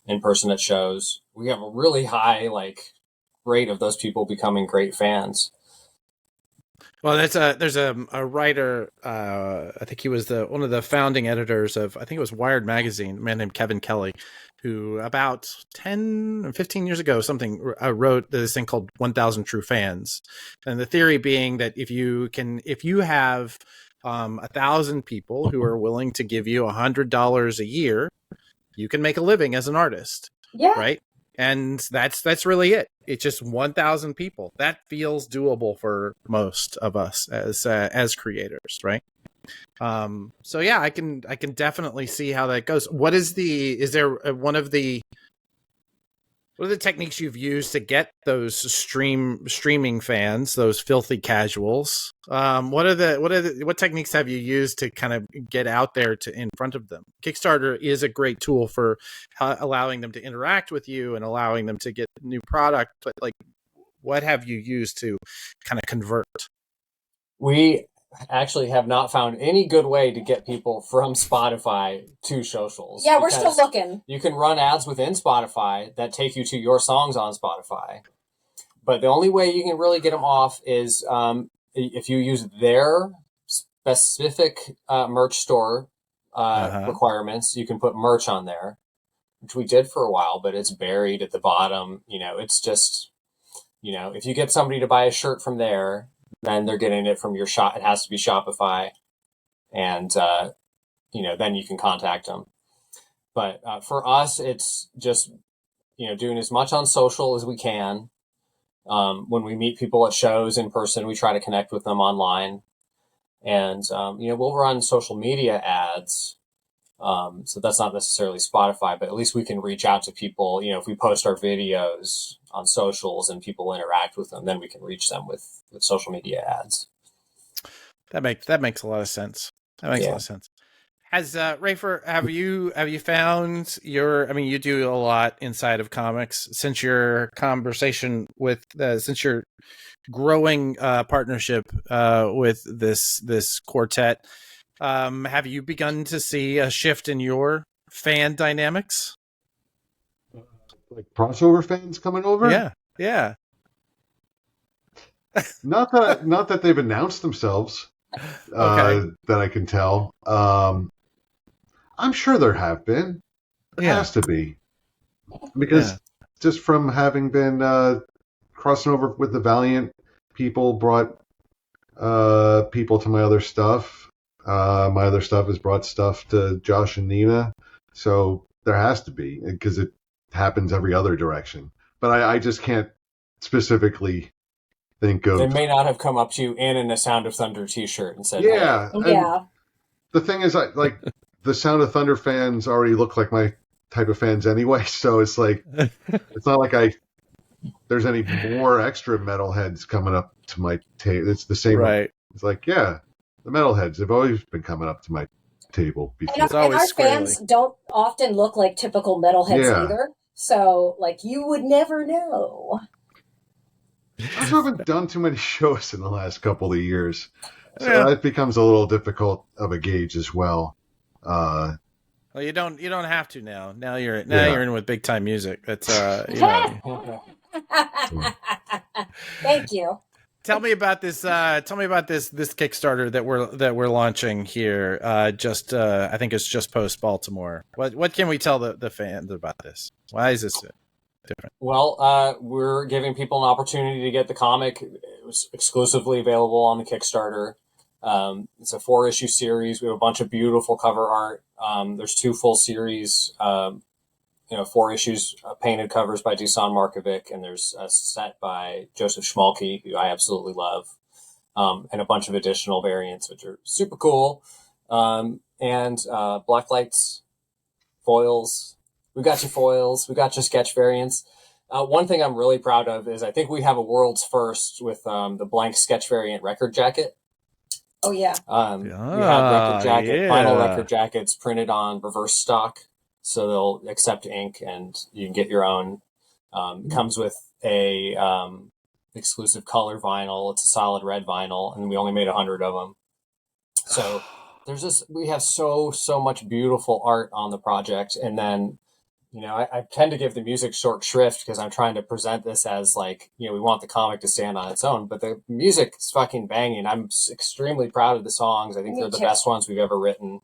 in person at shows, we have a really high rate of those people becoming great fans. Well, there's a writer, I think he was one of the founding editors of, I think it was Wired magazine, a man named Kevin Kelly, who about 10 or 15 years ago wrote this thing called 1,000 True Fans. And the theory being that if you have 1,000 people who are willing to give you $100 a year, you can make a living as an artist. Yeah. Right. And that's really it. It's just 1,000 people. That feels doable for most of us as creators, right? So yeah, I can definitely see how that goes. What are the techniques you've used to get those streaming fans, those filthy casuals? What techniques have you used to kind of get out there in front of them? Kickstarter is a great tool for allowing them to interact with you and allowing them to get new product. But what have you used to kind of convert? We actually have not found any good way to get people from Spotify to socials. Yeah, we're still looking. You can run ads within Spotify that take you to your songs on Spotify. But the only way you can really get them off is if you use their specific merch store requirements. You can put merch on there, which we did for a while, but it's buried at the bottom. It's just, if you get somebody to buy a shirt from there, then they're getting it from your shop. It has to be Shopify. And, then you can contact them. But for us, it's just, doing as much on social as we can. When we meet people at shows in person, we try to connect with them online. And, we'll run social media ads. So that's not necessarily Spotify, but at least we can reach out to people. If we post our videos on socials and people interact with them, then we can reach them with social media ads. That makes a lot of sense. That makes a lot of sense. Has Rafer, have you found you do a lot inside of comics since your conversation with since your growing partnership with this quartet. Have you begun to see a shift in your fan dynamics? Like crossover fans coming over? Yeah. Not that they've announced themselves. Okay. That I can tell. I'm sure there have been. There has to be. Because just from having been crossing over with the Valiant people brought people to my other stuff. My other stuff has brought stuff to Josh and Nina. So there has to be, because it happens every other direction. But I just can't specifically think of... They may not have come up to you in a Sound of Thunder t-shirt and said, yeah. Hey. Yeah. The thing is, the Sound of Thunder fans already look like my type of fans anyway, so it's like, it's not like there's any more extra metalheads coming up to my table. It's the same. Right. It's like, the metalheads have always been coming up to my table before. And our fans don't often look like typical metalheads either. So, you would never know. I haven't done too many shows in the last couple of years, so that becomes a little difficult of a gauge as well. Well, you don't have to now. Now you're in with big time music. That's Thank you. Tell me about this. Tell me about this Kickstarter that we're launching here. I think it's just post Baltimore. What can we tell the fans about this? Why is this different? Well, we're giving people an opportunity to get the comic. It was exclusively available on the Kickstarter. It's a 4-issue series. We have a bunch of beautiful cover art. There's 2 full series. 4 issues, painted covers by Dusan Markovic, and there's a set by Joseph Schmalke, who I absolutely love, and a bunch of additional variants, which are super cool. And black lights, foils. We got your foils. We got your sketch variants. One thing I'm really proud of is I think we have a world's first with the blank sketch variant record jacket. Oh, yeah. We have vinyl record jackets printed on reverse stock. So they'll accept ink, and you can get your own. It comes with a exclusive color vinyl. It's a solid red vinyl, and we only made 100 of them. So we have so much beautiful art on the project. And then, I tend to give the music short shrift because I'm trying to present this as we want the comic to stand on its own. But the music is fucking banging. I'm extremely proud of the songs. I think they're the best ones we've ever written.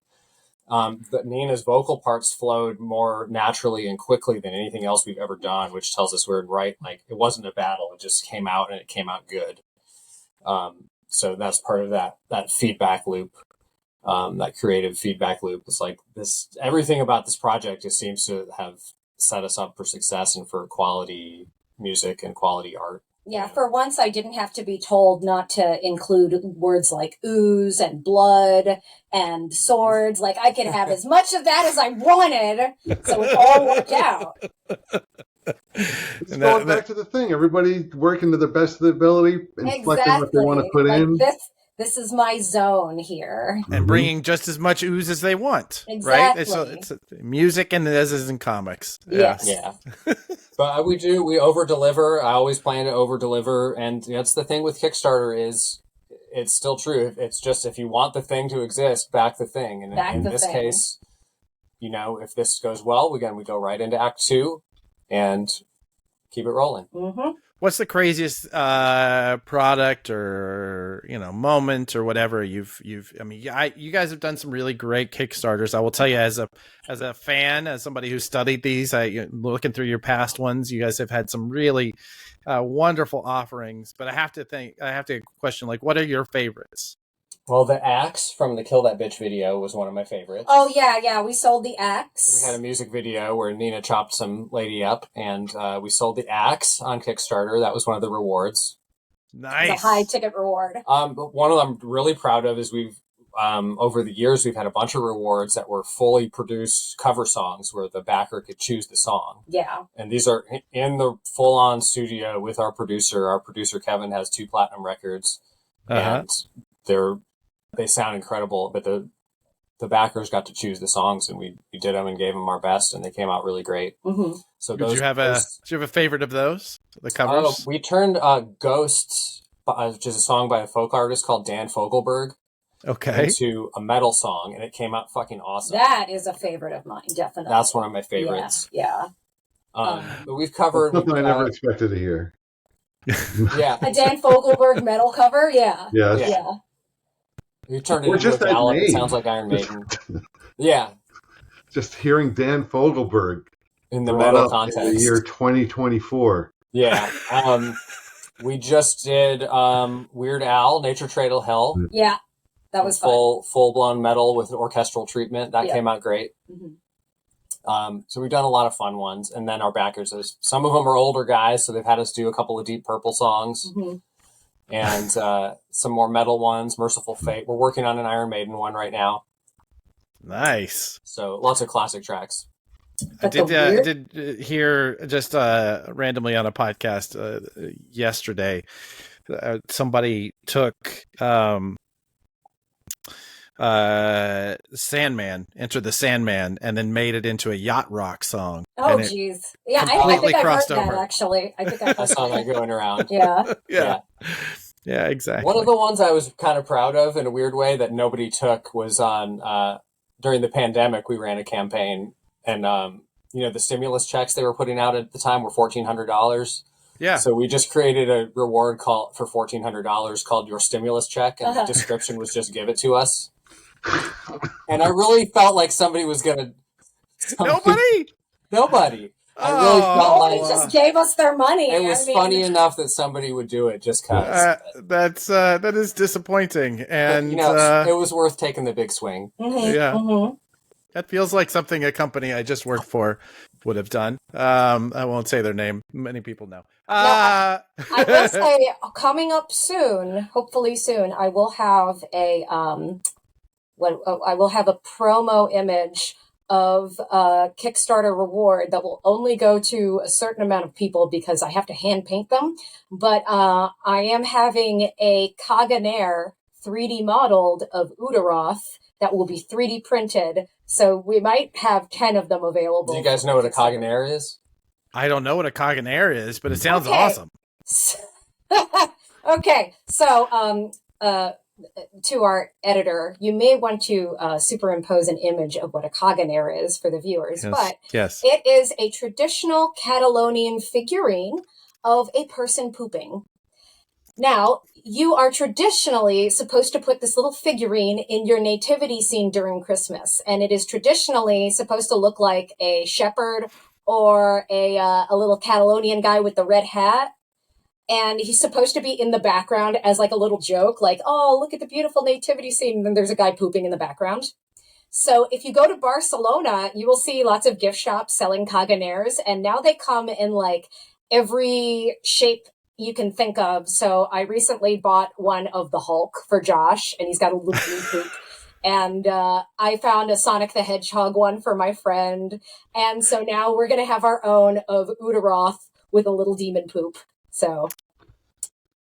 Nina's vocal parts flowed more naturally and quickly than anything else we've ever done, which tells us we're right. It wasn't a battle; it just came out, and it came out good. So that's part of that feedback loop, that creative feedback loop. It's this. Everything about this project just seems to have set us up for success and for quality music and quality art. Yeah, for once I didn't have to be told not to include words like ooze and blood and swords. I could have as much of that as I wanted, so it all worked out. It's going back to the thing. Everybody working to the best of their ability and reflecting what they want to put in. This is my zone here. And bringing just as much ooze as they want. Exactly. Right? It's music and as is in comics. Yes. Yeah. But we over-deliver. I always plan to over-deliver. And that's the thing with Kickstarter is it's still true. It's just if you want the thing to exist, back the thing. And in this case, if this goes well, we go right into Act 2 and keep it rolling. Mm-hmm. What's the craziest product or moment or whatever you guys have done some really great Kickstarters. I will tell you as a fan, as somebody who studied these, looking through your past ones, you guys have had some really wonderful offerings. But I have to question, what are your favorites? Well, the axe from the Kill That Bitch video was one of my favorites. Oh, yeah. We sold the axe. We had a music video where Nina chopped some lady up, and we sold the axe on Kickstarter. That was one of the rewards. Nice. The high ticket reward. But one of them I'm really proud of is we've, over the years, we've had a bunch of rewards that were fully produced cover songs where the backer could choose the song. Yeah. And these are in the full-on studio with our producer. Our producer, Kevin, has 2 platinum records, and they sound incredible, but the backers got to choose the songs, and we did them and gave them our best, and they came out really great. Mm-hmm. So did you have a favorite of those? The covers? We turned Ghosts, which is a song by a folk artist called Dan Fogelberg, into a metal song, and it came out fucking awesome. That is a favorite of mine, definitely. That's one of my favorites. Yeah. But we've covered something I never expected to hear. Yeah. A Dan Fogelberg metal cover? Yeah. Yeah. We turned it into a ballad. It sounds like Iron Maiden. Yeah. Just hearing Dan Fogelberg in the metal context. In the year 2024. Yeah. We just did Weird Al, Nature Cradle Hell. Yeah. That was full blown metal with orchestral treatment. That came out great. Mm-hmm. So we've done a lot of fun ones. And then our backers, some of them are older guys, so they've had us do a couple of Deep Purple songs. Mm-hmm. And some more metal ones, Merciful Fate. We're working on an Iron Maiden one right now. Nice. So lots of classic tracks. I did hear just randomly on a podcast yesterday, somebody took Sandman, Enter the Sandman, and then made it into a yacht rock song. Oh, jeez. Yeah, I think I've heard that, actually. I think I saw that going around. Yeah, exactly. One of the ones I was kind of proud of in a weird way that nobody took was on, during the pandemic, we ran a campaign, and, the stimulus checks they were putting out at the time were $1,400. Yeah. So we just created a reward for $1,400 called Your Stimulus Check, and the description was just give it to us. And I really felt like somebody was going to... Nobody. I really felt like... They just gave us their money. It was funny enough that somebody would do it just because. That is disappointing. And but, it was worth taking the big swing. Mm-hmm, yeah. Mm-hmm. That feels like something a company I just worked for would have done. I won't say their name. Many people know. I will say, coming up soon, hopefully soon, I will have a promo image of a Kickstarter reward that will only go to a certain amount of people because I have to hand paint them. But I am having a Kaganer 3D modeled of Udaroth that will be 3D printed. So we might have 10 of them available. Do you guys know what a Kaganer is? I don't know what a Kaganer is, but it sounds awesome. Okay. So to our editor, you may want to superimpose an image of what a Kaganer is for the viewers. Yes. It is a traditional Catalonian figurine of a person pooping. Now, you are traditionally supposed to put this little figurine in your nativity scene during Christmas, and it is traditionally supposed to look like a shepherd or a little Catalonian guy with the red hat, and he's supposed to be in the background as like a little joke, like, oh, look at the beautiful nativity scene, and then there's a guy pooping in the background. So if you go to Barcelona, you will see lots of gift shops selling Kaganers, and now they come in like every shape you can think of. So I recently bought one of the Hulk for Josh, and he's got a little green poop. And I found a Sonic the Hedgehog one for my friend. And so now we're going to have our own of Udaroth with a little demon poop. So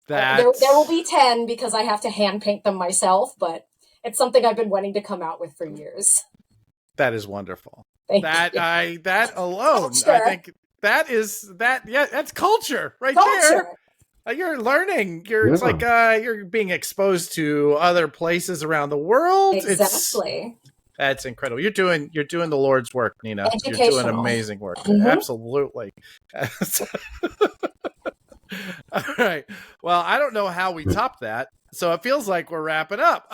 there will be 10 because I have to hand paint them myself, but it's something I've been wanting to come out with for years. That is wonderful. That alone, I think that's culture right there. You're learning. It's like you're being exposed to other places around the world. Exactly. That's incredible. You're doing the Lord's work, Nina. You're doing amazing work. Mm-hmm. Absolutely. All right. Well, I don't know how we top that, so it feels like we're wrapping up.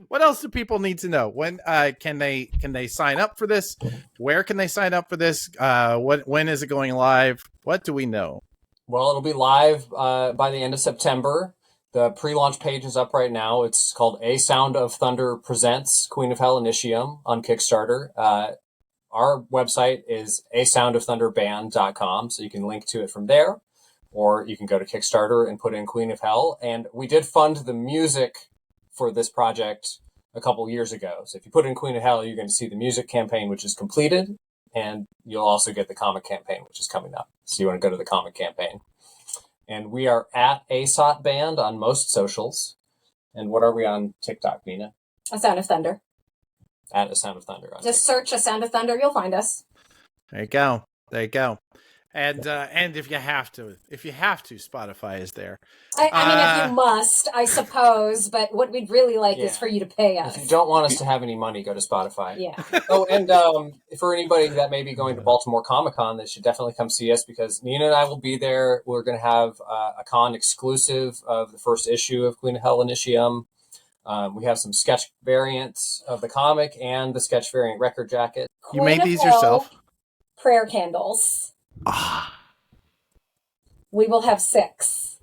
What else do people need to know? When can they sign up for this? Where can they sign up for this? When is it going live? What do we know? Well, it'll be live by the end of September. The pre-launch page is up right now. It's called A Sound of Thunder Presents Queen of Hell Initium on Kickstarter. Our website is asoundofthunderband.com, so you can link to it from there, or you can go to Kickstarter and put in Queen of Hell. And we did fund the music for this project a couple years ago. So if you put in Queen of Hell, you're going to see the music campaign, which is completed, and you'll also get the comic campaign, which is coming up. So you want to go to the comic campaign. And we are at ASOT Band on most socials. And what are we on TikTok, Nina? A Sound of Thunder. At A Sound of Thunder. Just search A Sound of Thunder, you'll find us. There you go. There you go. And if you have to, Spotify is there. I mean, if you must, I suppose. But what we'd really like is for you to pay us. If you don't want us to have any money, go to Spotify. Yeah. Oh, and for anybody that may be going to Baltimore Comic-Con, they should definitely come see us because Nina and I will be there. We're going to have a con exclusive of the first issue of Queen of Hell Initium. We have some sketch variants of the comic and the sketch variant record jacket. You made these yourself? Prayer candles. We will have 6.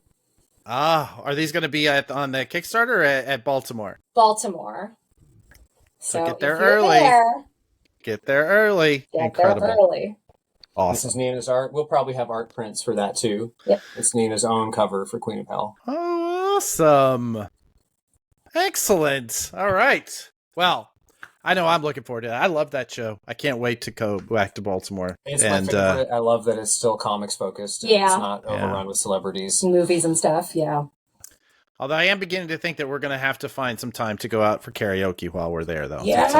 Are these going to be on the Kickstarter or at Baltimore? Baltimore. So get there early. Get there early. Awesome. This is Nina's art. We'll probably have art prints for that too. Yep. It's Nina's own cover for Queen of Hell. Oh, awesome. Excellent. All right. Well, I know I'm looking forward to that. I love that show. I can't wait to go back to Baltimore. It's my favorite. I love that it's still comics focused. Yeah. It's not overrun with celebrities. Movies and stuff, yeah. Although I am beginning to think that we're going to have to find some time to go out for karaoke while we're there, though. Yes!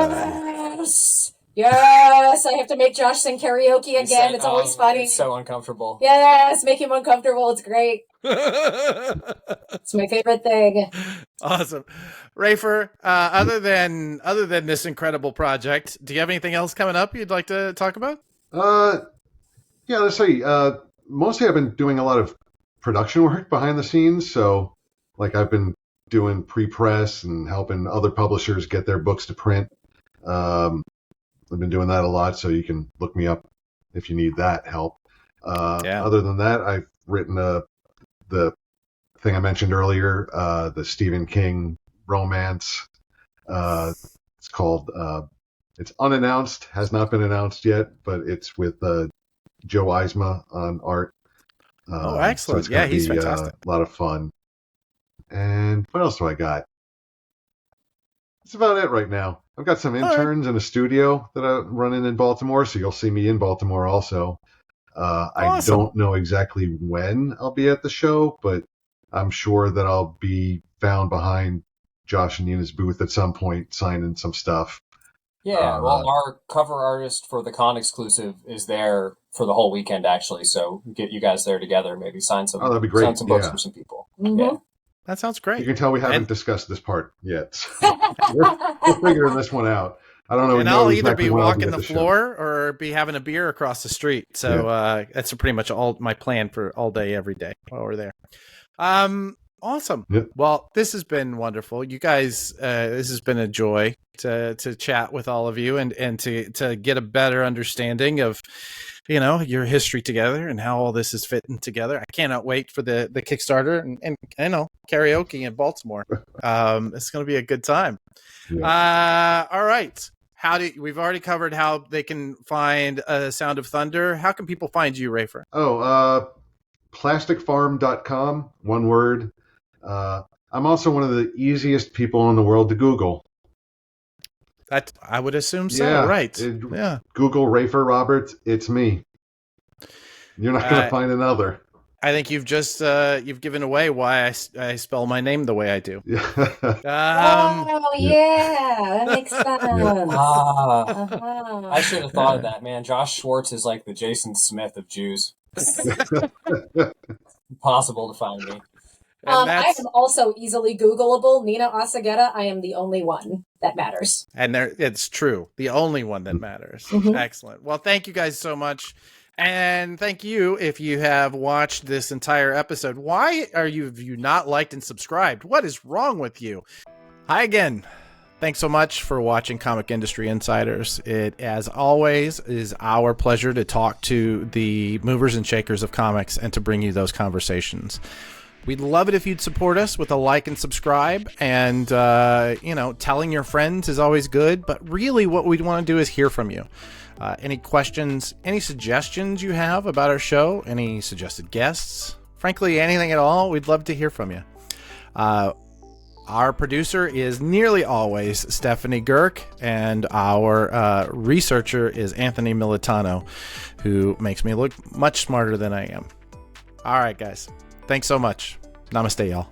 Yes! I have to make Josh sing karaoke again. It's always funny. It's so uncomfortable. Yes! Make him uncomfortable. It's great. It's my favorite thing. Awesome. Rafer, other than this incredible project, do you have anything else coming up you'd like to talk about? Yeah, let's see. Mostly I've been doing a lot of production work behind the scenes. So, like, I've been doing pre-press and helping other publishers get their books to print. I've been doing that a lot, so you can look me up if you need that help. Other than that, I've written the thing I mentioned earlier, the Stephen King romance. It's called, it's unannounced, has not been announced yet, but it's with Joe Eisma on art. Excellent. So he's fantastic. A lot of fun. And what else do I got? That's about it right now. I've got some interns in a studio that I'm running in Baltimore, so you'll see me in Baltimore also. I don't know exactly when I'll be at the show, but I'm sure that I'll be found behind Josh and Nina's booth at some point signing some stuff. Yeah, well, our cover artist for the con exclusive is there for the whole weekend, actually. So get you guys there together, maybe sign some. That'd be great. Sign some books for some people. Mm-hmm. Yeah. That sounds great. You can tell we haven't discussed this part yet. So we're figuring this one out. I don't know. And I'll either be walking the floor or be having a beer across the street. So that's pretty much all my plan for all day, every day while we're there. Awesome. Yep. Well, this has been wonderful. You guys, this has been a joy to chat with all of you and to get a better understanding of, your history together and how all this is fitting together. I cannot wait for the Kickstarter and karaoke in Baltimore. It's going to be a good time. Yeah. All right. We've already covered how they can find Sound of Thunder. How can people find you, Rafer? Plasticfarm.com, one word. I'm also one of the easiest people in the world to Google. That I would assume so, right? Google Rafer Roberts. It's me. You're not going to find another. I think you've just you've given away why I spell my name the way I do. That makes sense. I should have thought of that, man. Josh Schwartz is like the Jason Smith of Jews. Impossible to find me. I am also easily Googleable. Nina Asageta, I am the only one that matters. And it's true. The only one that matters. Mm-hmm. Excellent. Well, thank you guys so much. And thank you if you have watched this entire episode. Why are you not liked and subscribed? What is wrong with you? Hi again. Thanks so much for watching Comic Industry Insiders. It, as always, is our pleasure to talk to the movers and shakers of comics and to bring you those conversations. We'd love it if you'd support us with a like and subscribe. And, telling your friends is always good. But really what we want to do is hear from you. Any questions, any suggestions you have about our show, any suggested guests, frankly, anything at all, we'd love to hear from you. Our producer is nearly always Stephanie Gerk, and our researcher is Anthony Militano, who makes me look much smarter than I am. All right, guys. Thanks so much. Namaste, y'all.